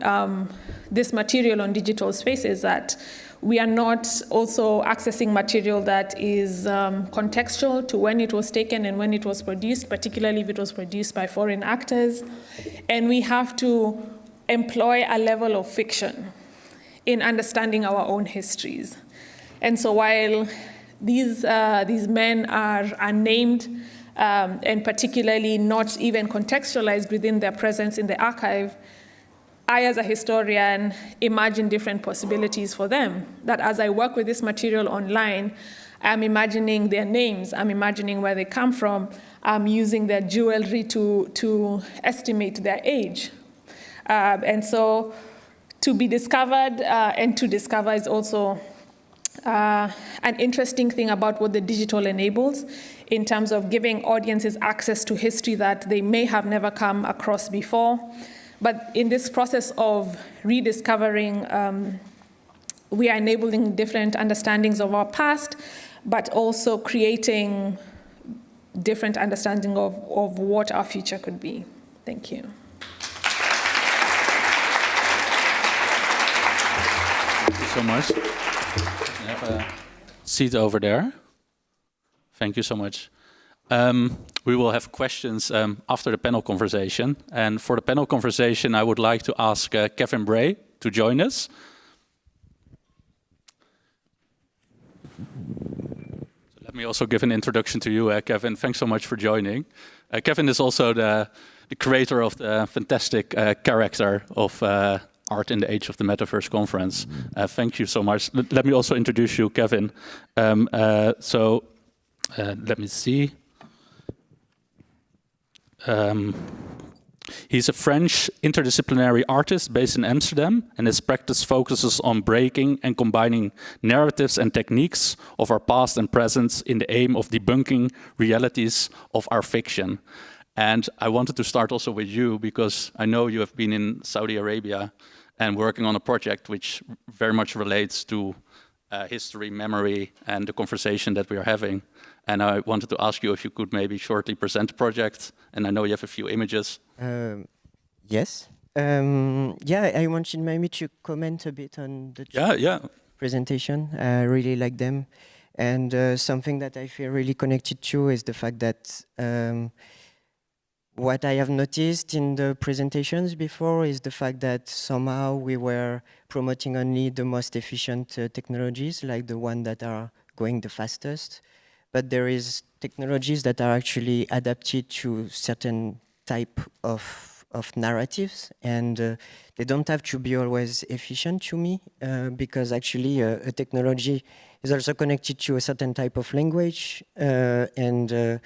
this material on digital spaces, that we are not also accessing material that is contextual to when it was taken and when it was produced, particularly if it was produced by foreign actors. And we have to employ a level of fiction in understanding our own histories. And so while these men are unnamed and particularly not even contextualized within their presence in the archive, I, as a historian, imagine different possibilities for them. That as I work with this material online, I'm imagining their names, I'm imagining where they come from, I'm using their jewelry to estimate their age. And so to be discovered and to discover is also an interesting thing about what the digital enables in terms of giving audiences access to history that they may have never come across before. But in this process of rediscovering, we are enabling different understandings of our past, but also creating different understanding of what our future could be. Thank you. Thank you so much. You have a seat over there. Thank you so much. We will have questions after the panel conversation. And for the panel conversation, I would like to ask Kevin Bray to join us. So let me also give an introduction to you, Kevin. Thanks so much for joining. Kevin is also the creator of the fantastic character of Art in the Age of the Metaverse conference. Thank you so much. Let me also introduce you, Kevin. Let me see. He's a French interdisciplinary artist based in Amsterdam, and his practice focuses on breaking and combining narratives and techniques of our past and present in the aim of debunking realities of our fiction. And I wanted to start also with you, because I know you have been in Saudi Arabia and working on a project which very much relates to history, memory, and the conversation that we are having. And I wanted to ask you if you could maybe shortly present the project. And I know you have a few images. Yes. I wanted maybe to comment a bit on the presentation. I really like them. And something that I feel really connected to is the fact that what I have noticed in the presentations before is the fact that somehow we were promoting only the most efficient technologies, like the one that are going the fastest. But there is technologies that are actually adapted to certain type of narratives, and they don't have to be always efficient to me, because actually a technology is also connected to a certain type of language, and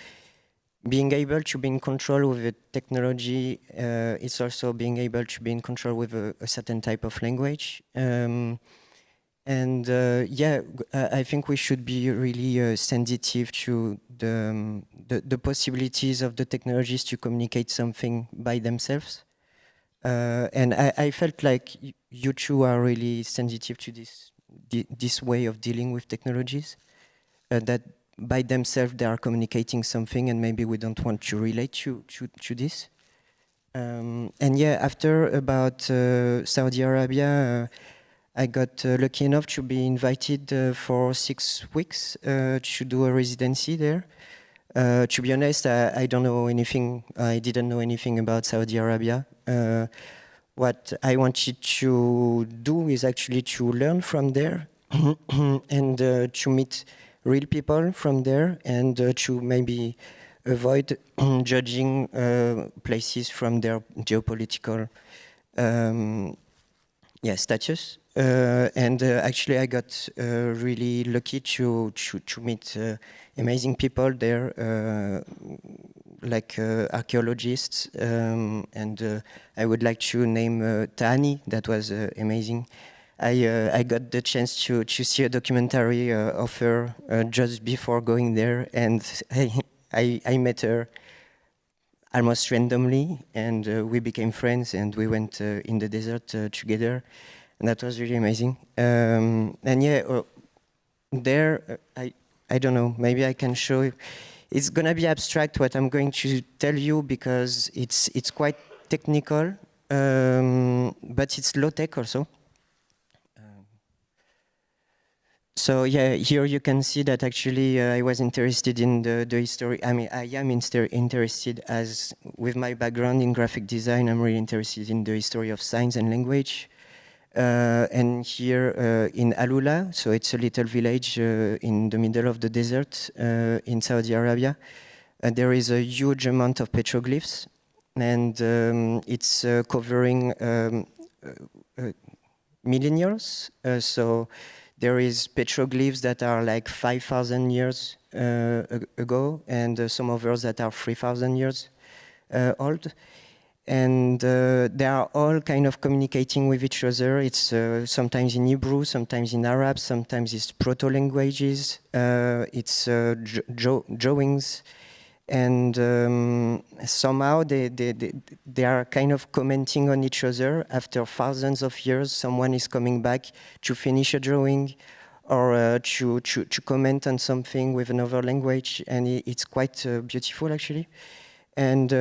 being able to be in control with a technology is also being able to be in control with a certain type of language. I think we should be really sensitive to the possibilities of the technologies to communicate something by themselves. And I felt like you two are really sensitive to this way of dealing with technologies. That by themselves they are communicating something, and maybe we don't want to relate to this. And yeah, after about Saudi Arabia, I got lucky enough to be invited for 6 weeks to do a residency there. To be honest, I don't know anything. I didn't know anything about Saudi Arabia. What I wanted to do is actually to learn from there and to meet real people from there, and to maybe avoid judging places from their geopolitical status. And actually I got really lucky to meet amazing people there, like archaeologists, and I would like to name Tani. That was amazing. I got the chance to see a documentary of her just before going there, and I met her almost randomly, and we became friends, and we went in the desert together, and that was really amazing. And yeah, there, I don't know, maybe I can show you. It's gonna be abstract what I'm going to tell you, because it's quite technical, but it's low tech also. So yeah, here you can see that actually I was interested in the history. I mean, I am interested, as with my background in graphic design, I'm really interested in the history of science and language. And here in Alula, so it's a little village in the middle of the desert in Saudi Arabia. There is a huge amount of petroglyphs, and it's covering millennials. So there is petroglyphs that are like 5,000 years ago, and some others that are 3,000 years old. And they are all kind of communicating with each other. It's sometimes in Hebrew, sometimes in Arab, sometimes it's proto-languages, it's drawings. And somehow they are kind of commenting on each other. After thousands of years, someone is coming back to finish a drawing, or to comment on something with another language, and it's quite beautiful actually. And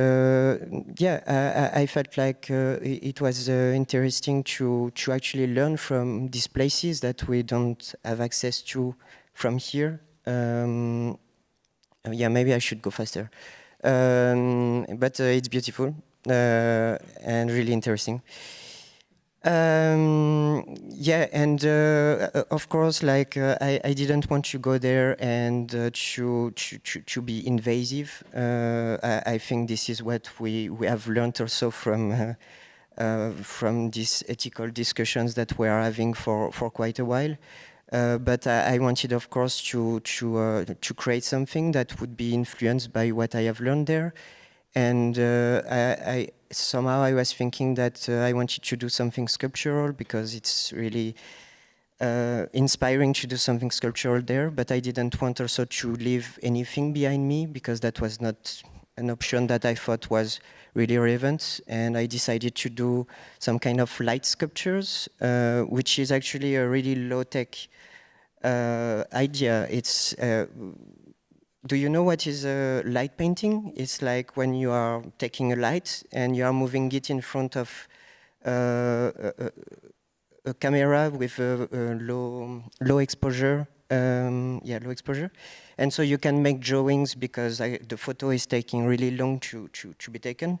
yeah, I felt like it was interesting to actually learn from these places that we don't have access to from here. Yeah, maybe I should go faster. But it's beautiful and really interesting. Yeah, and of course, like I didn't want to go there and to be invasive. I think this is what we have learned also from these ethical discussions that we are having for quite a while. But I wanted, of course, to create something that would be influenced by what I have learned there. And somehow I was thinking that I wanted to do something sculptural, because it's really inspiring to do something sculptural there. But I didn't want also to leave anything behind me, because that was not an option that I thought was really relevant. And I decided to do some kind of light sculptures, which is actually a really low-tech idea. It's do you know what is light painting? It's like when you are taking a light and you are moving it in front of a camera with a low exposure. Yeah, low exposure. And so you can make drawings, because the photo is taking really long to be taken.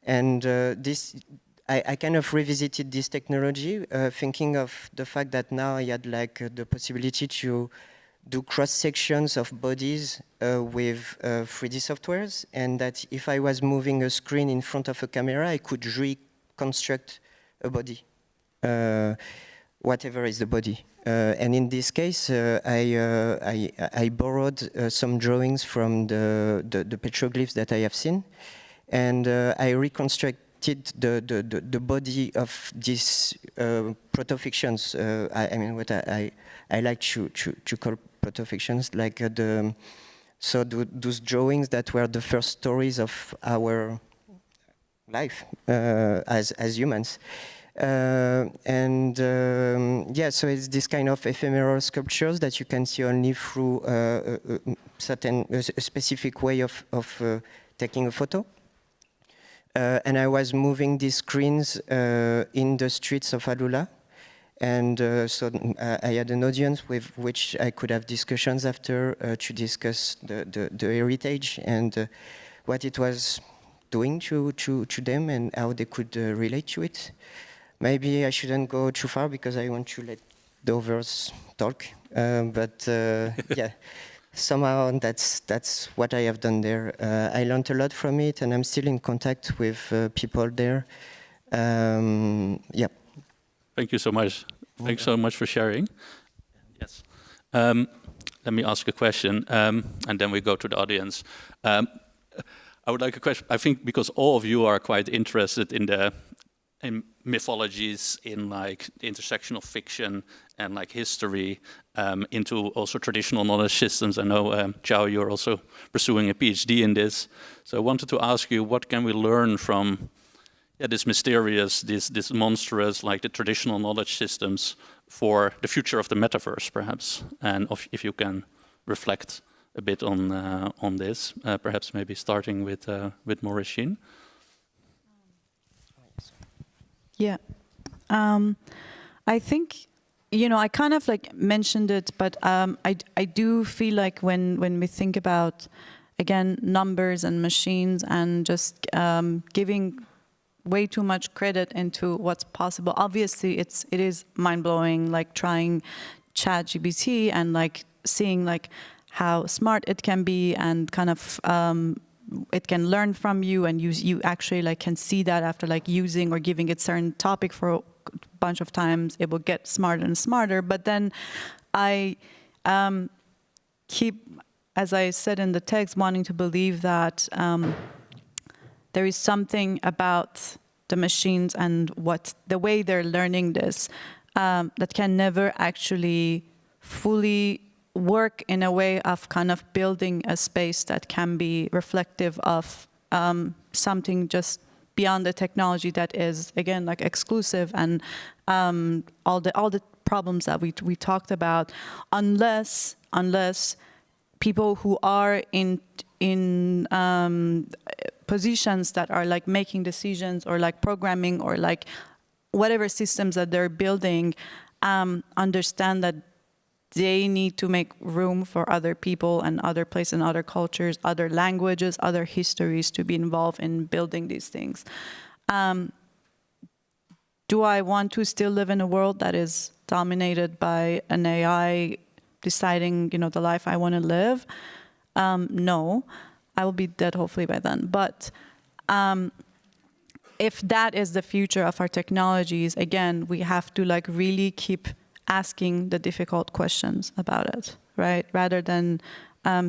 And I kind of revisited this technology, thinking of the fact that now I had like the possibility to do cross sections of bodies with 3D softwares, and that if I was moving a screen in front of a camera, I could reconstruct a body, whatever is the body. And in this case, I borrowed some drawings from the petroglyphs that I have seen, and I reconstructed the body of these protofictions. I mean, what I like to call protofictions, like those drawings that were the first stories of our life as humans. Yeah, so it's this kind of ephemeral sculptures that you can see only through a specific way of taking a photo. And I was moving these screens in the streets of Alula. And so I had an audience with which I could have discussions after to discuss the heritage and what it was doing to them and how they could relate to it. Maybe I shouldn't go too far because I want to let the others talk. Yeah, somehow that's what I have done there. I learned a lot from it, and I'm still in contact with people there. Yeah. Thank you so much. Thanks so much for sharing. Yes. Let me ask a question, and then we go to the audience. I would like a question. I think because all of you are quite interested in mythologies, in like the intersection of fiction and like history, into also traditional knowledge systems. I know, Chao, you're also pursuing a PhD in this. So I wanted to ask you, what can we learn from this mysterious, this monstrous, like the traditional knowledge systems for the future of the metaverse, perhaps? And if you can reflect a bit on this, perhaps maybe starting with Morehshin. Yeah. I think, I kind of like mentioned it, but I do feel like when we think about, again, numbers and machines and just giving way too much credit into what's possible. Obviously, it is mind-blowing, like trying ChatGPT and like seeing like how smart it can be and kind of it can learn from you, and you actually like can see that after like using or giving it certain topic for a bunch of times, it will get smarter and smarter. But then I keep, as I said in the text, wanting to believe that there is something about the machines and the way they're learning this that can never actually fully work in a way of kind of building a space that can be reflective of something just beyond the technology that is, again, like exclusive and all the problems that we talked about, unless people who are in positions that are like making decisions or like programming or like whatever systems that they're building understand that they need to make room for other people and other places and other cultures, other languages, other histories to be involved in building these things. Do I want to still live in a world that is dominated by an AI deciding, the life I want to live? No, I will be dead hopefully by then. But if that is the future of our technologies, again, we have to like really keep asking the difficult questions about it, right? Rather than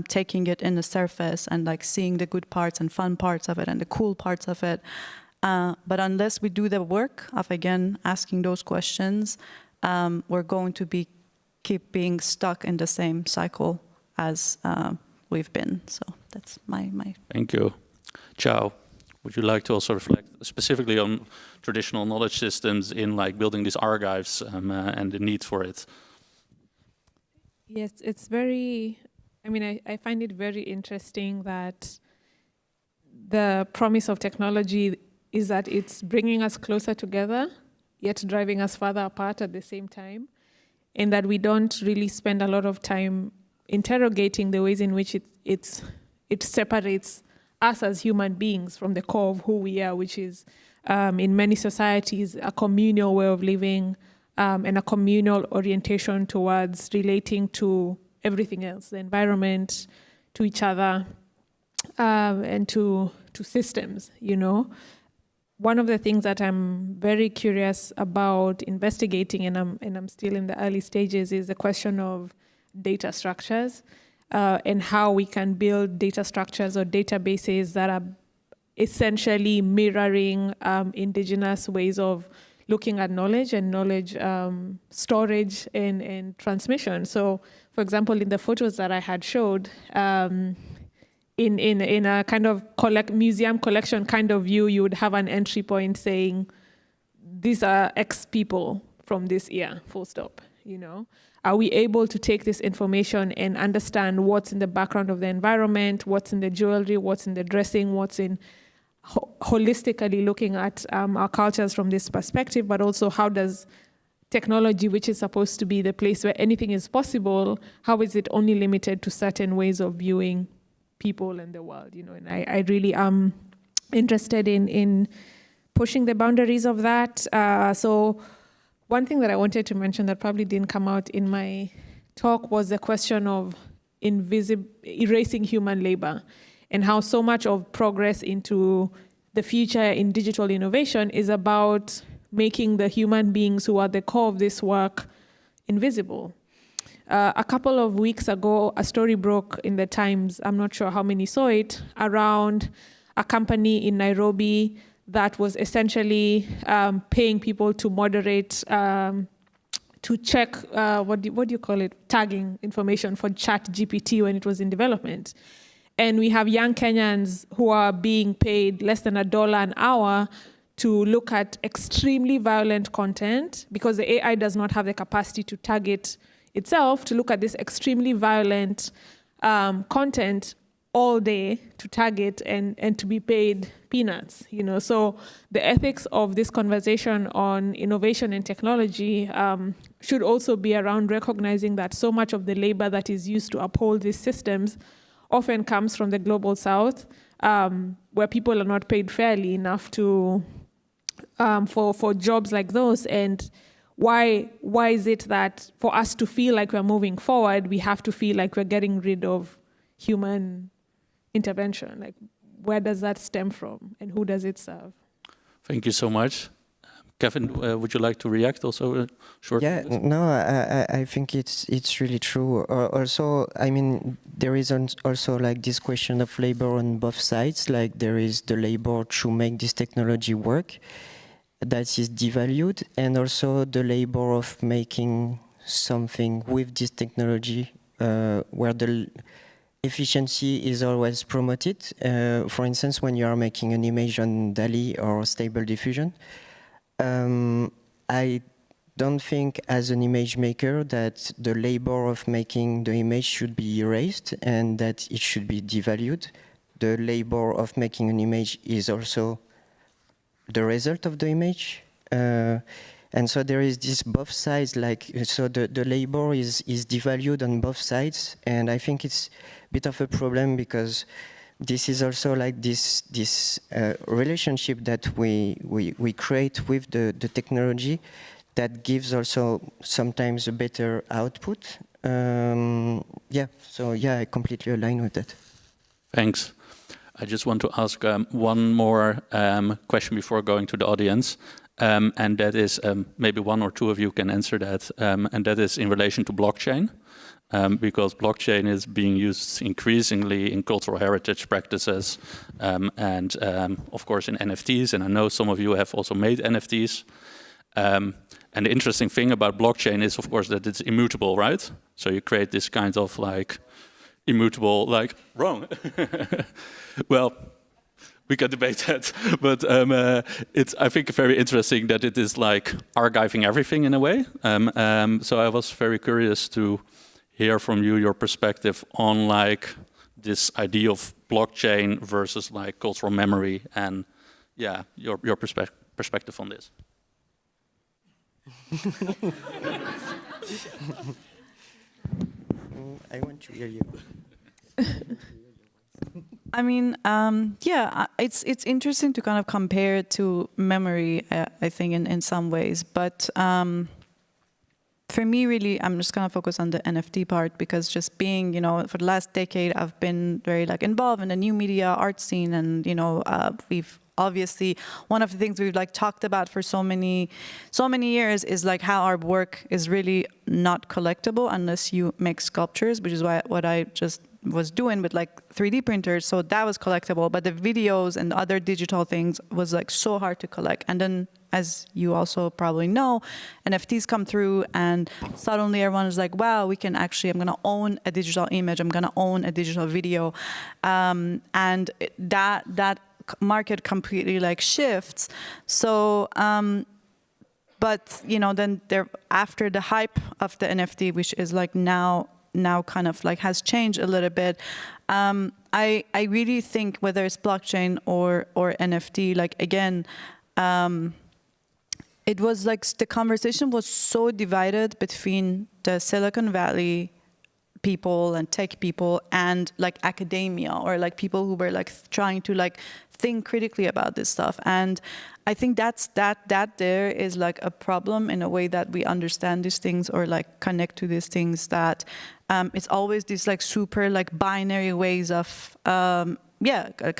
taking it in the surface and like seeing the good parts and fun parts of it and the cool parts of it. But unless we do the work of, again, asking those questions, we're going to keep being stuck in the same cycle as we've been. So that's my. Thank you. Chao, would you like to also reflect specifically on traditional knowledge systems in like building these archives and the need for it? Yes, it's very, I find it very interesting that the promise of technology is that it's bringing us closer together, yet driving us further apart at the same time, and that we don't really spend a lot of time interrogating the ways in which it separates us as human beings from the core of who we are, which is in many societies a communal way of living and a communal orientation towards relating to everything else, the environment, to each other, and to systems, One of the things that I'm very curious about investigating, and I'm still in the early stages, is the question of data structures and how we can build data structures or databases that are essentially mirroring indigenous ways of looking at knowledge and knowledge storage and transmission. So, for example, in the photos that I had showed, in a kind of museum collection kind of view, you would have an entry point saying these are X people from this year, full stop, you know? Are we able to take this information and understand what's in the background of the environment, what's in the jewelry, what's in the dressing, what's in holistically looking at our cultures from this perspective, but also how does technology, which is supposed to be the place where anything is possible, how is it only limited to certain ways of viewing people and the world, you know? And I really am interested in pushing the boundaries of that. So one thing that I wanted to mention that probably didn't come out in my talk was the question of erasing human labor, and how so much of progress into the future in digital innovation is about making the human beings who are the core of this work invisible. A couple of weeks ago, a story broke in the Times, I'm not sure how many saw it, around a company in Nairobi that was essentially paying people to moderate, to check, what do you call it, tagging information for ChatGPT when it was in development. And we have young Kenyans who are being paid less than $1 an hour to look at extremely violent content, because the AI does not have the capacity to target itself, to look at this extremely violent content all day to target and to be paid peanuts, you know. So the ethics of this conversation on innovation and technology should also be around recognizing that so much of the labor that is used to uphold these systems often comes from the global south, where people are not paid fairly enough to for jobs like those. And why is it that for us to feel like we're moving forward, we have to feel like we're getting rid of human intervention? Like, where does that stem from, and who does it serve? Thank you so much. Kevin, would you like to react also shortly? Yeah, no, I think it's really true. Also, I mean, there is also like this question of labor on both sides. Like, there is the labor to make this technology work that is devalued, and also the labor of making something with this technology where the efficiency is always promoted. For instance, when you are making an image on Balie or Stable Diffusion, I don't think as an image maker that the labor of making the image should be erased and that it should be devalued. The labor of making an image is also the result of the image. And so there is this both sides, like, so the labor is devalued on both sides. And I think it's a bit of a problem, because this is also like this relationship that we create with the technology that gives also sometimes a better output. Yeah, so yeah, I completely align with that. Thanks. I just want to ask one more question before going to the audience. And that is, maybe one or two of you can answer that, and that is in relation to blockchain. Because blockchain is being used increasingly in cultural heritage practices, and of course in NFTs, and I know some of you have also made NFTs. And the interesting thing about blockchain is, of course, that it's immutable, right? So you create this kind of like immutable, like, wrong. Well, we can debate that, but it's, I think, very interesting that it is like archiving everything in a way. So I was very curious to hear from you your perspective on like this idea of blockchain versus like cultural memory, and yeah, your perspective on this. I want to hear you. I mean, yeah, it's interesting to kind of compare it to memory, I think, in some ways. But for me, really, I'm just going to focus on the NFT part, because just being, you know, for the last decade, I've been very like involved in the new media art scene, and you know, we've obviously, one of the things we've like talked about for so many years is like how our work is really not collectible unless you make sculptures, which is what I just was doing with like 3D printers. So that was collectible, but the videos and other digital things was like so hard to collect. And then, as you also probably know, NFTs come through, and suddenly everyone is like, wow, we can actually, I'm gonna own a digital image, I'm gonna own a digital video. And that market completely like shifts. So but then after the hype of the NFT, which is like now kind of like has changed a little bit. I really think whether it's blockchain or NFT, like again, it was like the conversation was so divided between the Silicon Valley people and tech people and like academia, or like people who were like trying to like think critically about this stuff. And I think that there is like a problem in a way that we understand these things or like connect to these things, that it's always these like super like binary ways of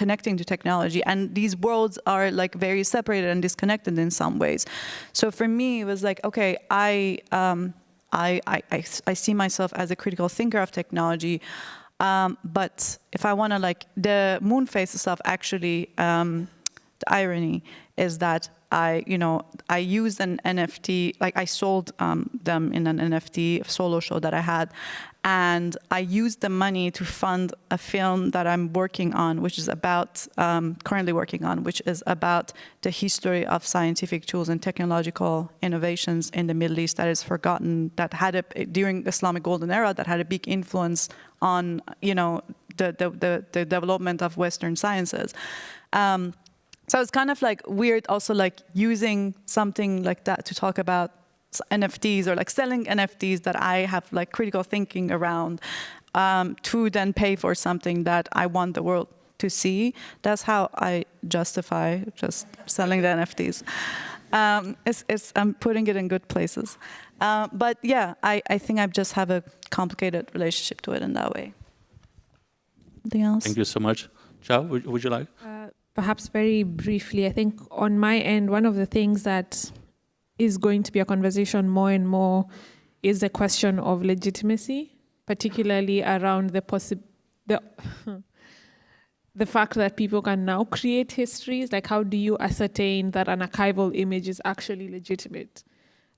connecting to technology, and these worlds are like very separated and disconnected in some ways. So for me, it was like, okay, I see myself as a critical thinker of technology, but if I want to like the moon phase stuff, actually, the irony is that I used an NFT, like I sold them in an NFT solo show that I had, and I used the money to fund a film that I'm working on, which is about, currently working on, which is about the history of scientific tools and technological innovations in the Middle East that is forgotten, that had during the Islamic Golden Era, that had a big influence on, the development of Western sciences. So it's kind of like weird also like using something like that to talk about NFTs, or like selling NFTs that I have like critical thinking around, to then pay for something that I want the world to see. That's how I justify just selling the NFTs. I'm putting it in good places. But yeah, I think I just have a complicated relationship to it in that way. Anything else? Thank you so much. Chao, would you like? Perhaps very briefly, I think on my end, one of the things that is going to be a conversation more and more is the question of legitimacy, particularly around the fact that people can now create histories. Like, how do you ascertain that an archival image is actually legitimate?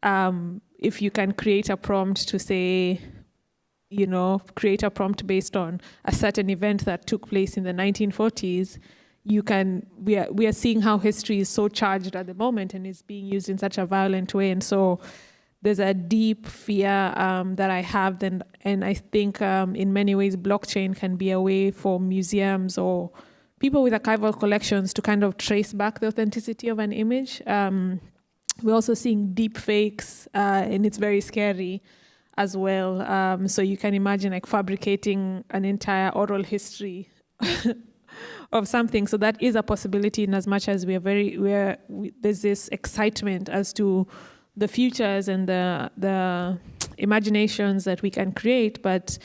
If you can create a prompt to say, create a prompt based on a certain event that took place in the 1940s, we are seeing how history is so charged at the moment and is being used in such a violent way. And so there's a deep fear that I have, and I think in many ways blockchain can be a way for museums or people with archival collections to kind of trace back the authenticity of an image. We're also seeing deep fakes, and it's very scary as well. So you can imagine like fabricating an entire oral history of something. So that is a possibility, in as much as there's this excitement as to the futures and the imaginations that we can create, but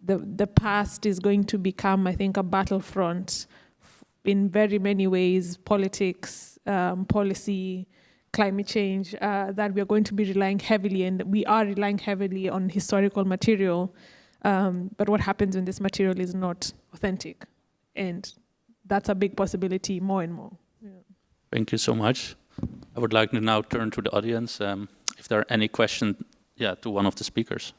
the past is going to become, I think, a battlefront in very many ways: politics, policy, climate change, that we are going to be relying heavily, and we are relying heavily on historical material. But what happens when this material is not authentic? And that's a big possibility more and more. Yeah. Thank you so much. I would like to now turn to the audience. If there are any questions, to one of the speakers.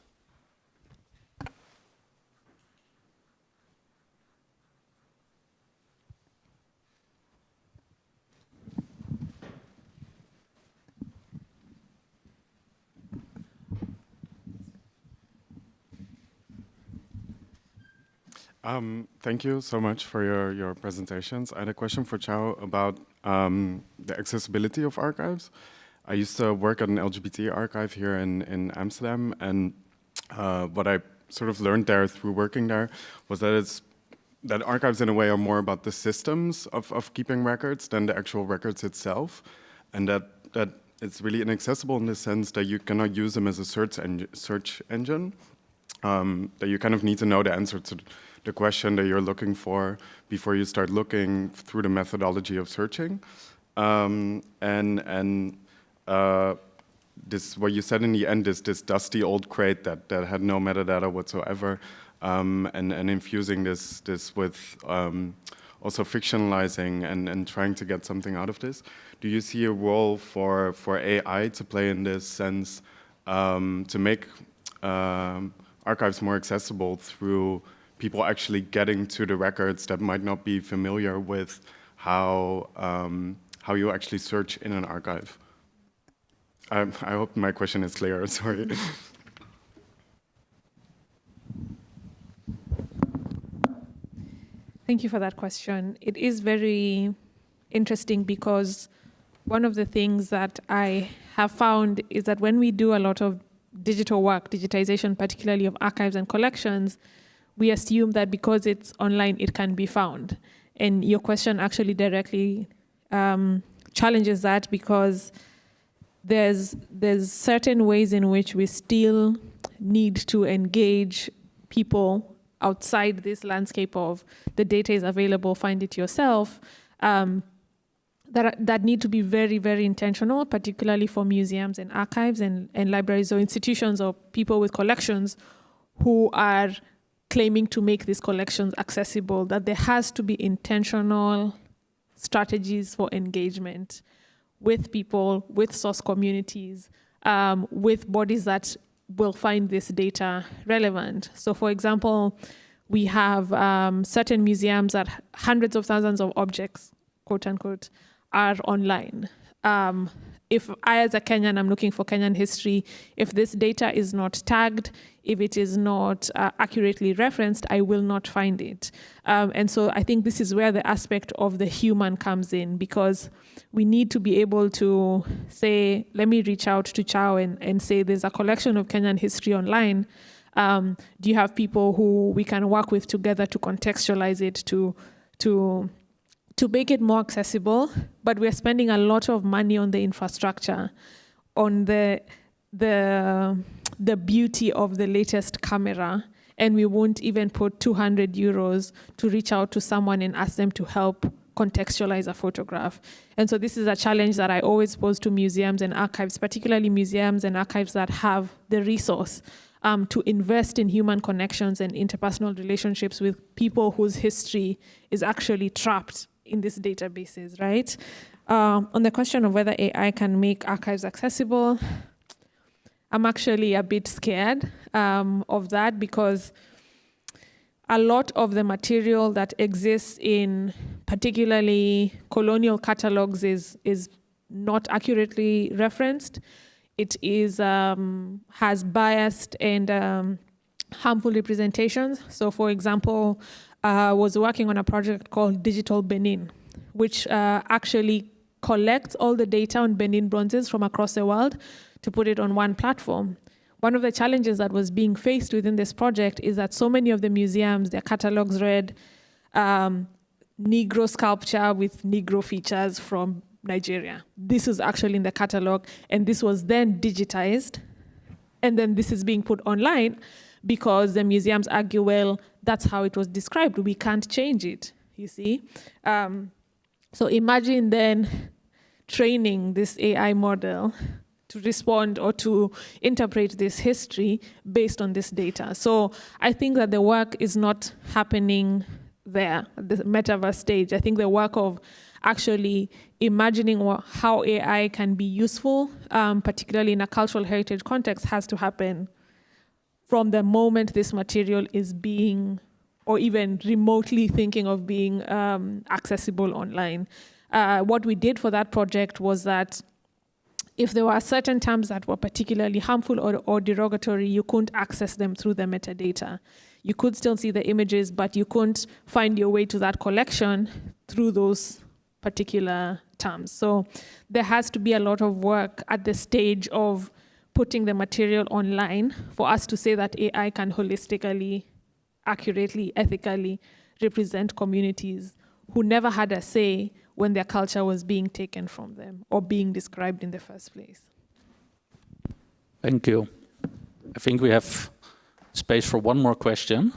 Thank you so much for your presentations. I had a question for Chao about the accessibility of archives. I used to work at an LGBT archive here in Amsterdam, and what I sort of learned there through working there was that archives in a way are more about the systems of keeping records than the actual records itself, and that it's really inaccessible in the sense that you cannot use them as a search engine, that you kind of need to know the answer to the question that you're looking for before you start looking through the methodology of searching. This, what you said in the end, is this dusty old crate that had no metadata whatsoever, and infusing this with also fictionalizing and trying to get something out of this. Do you see a role for AI to play in this sense, to make archives more accessible through people actually getting to the records that might not be familiar with how you actually search in an archive? I hope my question is clear, sorry. Thank you for that question. It is very interesting because one of the things that I have found is that when we do a lot of digital work, digitization, particularly of archives and collections, we assume that because it's online, it can be found. And your question actually directly challenges that, because there's certain ways in which we still need to engage people outside this landscape of the data is available, find it yourself, that need to be very, very intentional, particularly for museums and archives and libraries or institutions or people with collections who are claiming to make these collections accessible, that there has to be intentional strategies for engagement with people, with source communities, with bodies that will find this data relevant. So for example, we have certain museums that hundreds of thousands of objects, quote unquote, are online. If I, as a Kenyan, I'm looking for Kenyan history, if this data is not tagged, if it is not accurately referenced, I will not find it. And so I think this is where the aspect of the human comes in, because we need to be able to say, let me reach out to Chao and say, there's a collection of Kenyan history online. Do you have people who we can work with together to contextualize it, to make it more accessible? But we're spending a lot of money on the infrastructure, on the beauty of the latest camera, and we won't even put 200 euros to reach out to someone and ask them to help contextualize a photograph. And so this is a challenge that I always pose to museums and archives, particularly museums and archives that have the resource to invest in human connections and interpersonal relationships with people whose history is actually trapped in these databases, right? On the question of whether AI can make archives accessible, I'm actually a bit scared of that, because a lot of the material that exists in particularly colonial catalogs is not accurately referenced. It is has biased and harmful representations. So for example, I was working on a project called Digital Benin, which actually collects all the data on Benin bronzes from across the world to put it on one platform. One of the challenges that was being faced within this project is that so many of the museums, their catalogs read Negro sculpture with Negro features from Nigeria. This is actually in the catalog, and this was then digitized, and then this is being put online because the museums argue, well, that's how it was described. We can't change it, you see? So imagine then training this AI model to respond or to interpret this history based on this data. So I think that the work is not happening there, at the metaverse stage. I think the work of actually imagining how AI can be useful, particularly in a cultural heritage context, has to happen from the moment this material is being, or even remotely thinking of being accessible online. What we did for that project was that if there were certain terms that were particularly harmful or derogatory, you couldn't access them through the metadata. You could still see the images, but you couldn't find your way to that collection through those particular terms. So there has to be a lot of work at the stage of putting the material online for us to say that AI can holistically, accurately, ethically represent communities who never had a say when their culture was being taken from them or being described in the first place. Thank you. I think we have space for one more question.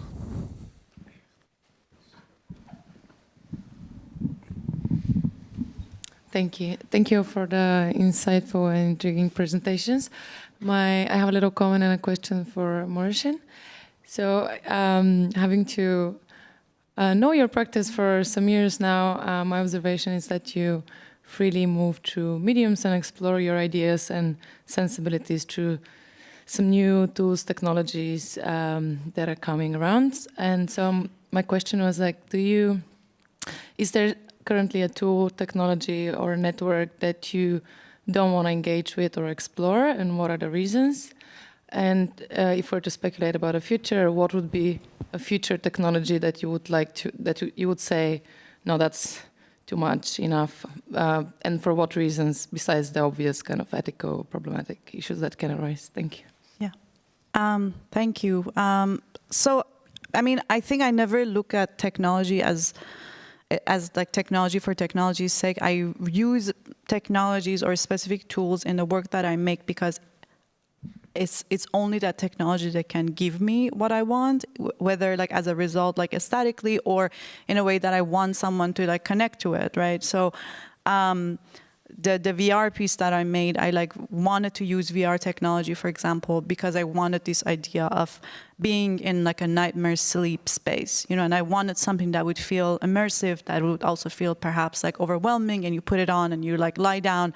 Thank you. Thank you for the insightful and intriguing presentations. I have a little comment and a question for Morehshin. So having to know your practice for some years now, my observation is that you freely move through mediums and explore your ideas and sensibilities through some new tools, technologies that are coming around. And so my question was like, is there currently a tool, technology, or a network that you don't want to engage with or explore, and what are the reasons? And if we're to speculate about a future, what would be a future technology that you would like to, that you would say, no, that's too much, enough, and for what reasons, besides the obvious kind of ethical problematic issues that can arise? Thank you. Yeah, thank you. So, I mean, I think I never look at technology as like technology for technology's sake. I use technologies or specific tools in the work that I make because it's only that technology that can give me what I want, whether like as a result, like aesthetically, or in a way that I want someone to like connect to it, right? So the VR piece that I made, I like wanted to use VR technology, for example, because I wanted this idea of being in like a nightmare sleep space, you know, and I wanted something that would feel immersive, that would also feel perhaps like overwhelming, and you put it on and you like lie down,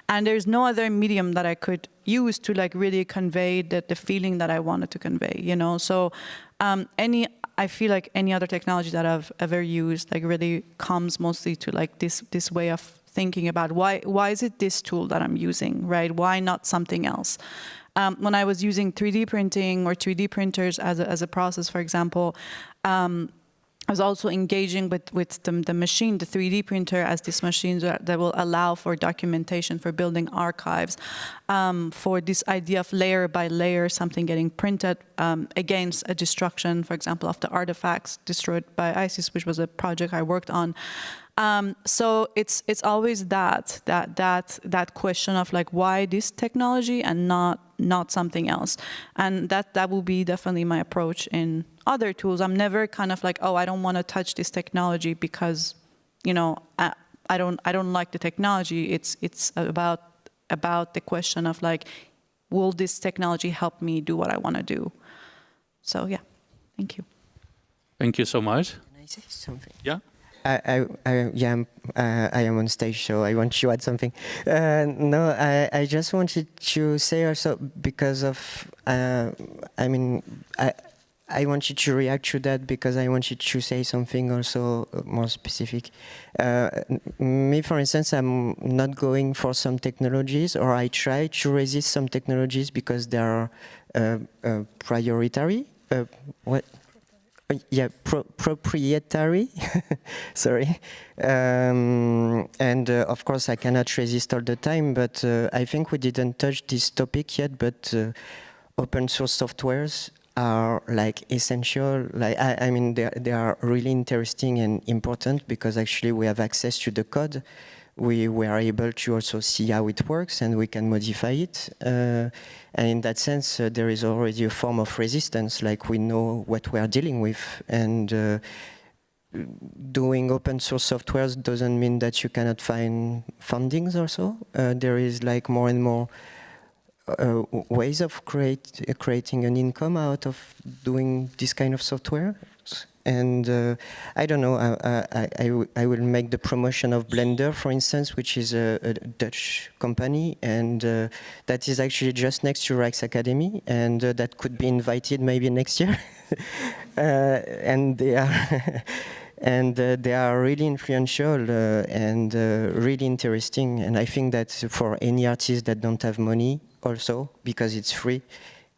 and there's no other medium that I could use to like really convey the feeling that I wanted to convey, you know. So I feel like any other technology that I've ever used like really comes mostly to like this way of thinking about why is it this tool that I'm using, right? Why not something else? When I was using 3D printing or 3D printers as a process, for example, I was also engaging with the machine, the 3D printer, as this machine that will allow for documentation, for building archives, for this idea of layer by layer, something getting printed against a destruction, for example, of the artifacts destroyed by ISIS, which was a project I worked on. So it's always that question of like, why this technology and not something else, and that will be definitely my approach in other tools. I'm never kind of like, oh, I don't want to touch this technology because, you know, I don't like the technology. It's about the question of like, will this technology help me do what I want to do? So yeah, thank you. Thank you so much. Can I say something? Yeah. I am on stage, so I want to add something. No, I just wanted to say also, because of, I mean, I wanted to react to that because I wanted to say something also more specific. Me, for instance, I'm not going for some technologies, or I try to resist some technologies because they are prioritary. Proprietary. Sorry. And of course, I cannot resist all the time, but I think we didn't touch this topic yet, but open source softwares are like essential. Like I mean, they are really interesting and important because actually we have access to the code. We are able to also see how it works, and we can modify it. And in that sense, there is already a form of resistance, like we know what we are dealing with. And doing open source softwares doesn't mean that you cannot find fundings also. There is like more and more ways of creating an income out of doing this kind of software. And I don't know, I will make the promotion of Blender, for instance, which is a Dutch company, and that is actually just next to Rijksacademie, and that could be invited maybe next year. And they are and they are really influential and really interesting. And I think that for any artist that don't have money, also because it's free,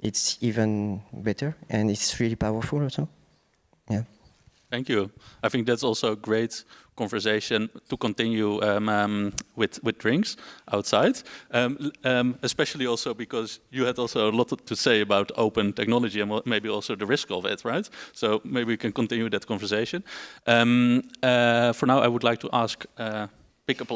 it's even better, and it's really powerful also. Yeah. Thank you. I think that's also a great conversation to continue with drinks outside, especially also because you had also a lot to say about open technology and maybe also the risk of it, right? So maybe we can continue that conversation. For now, I would like to ask big applause.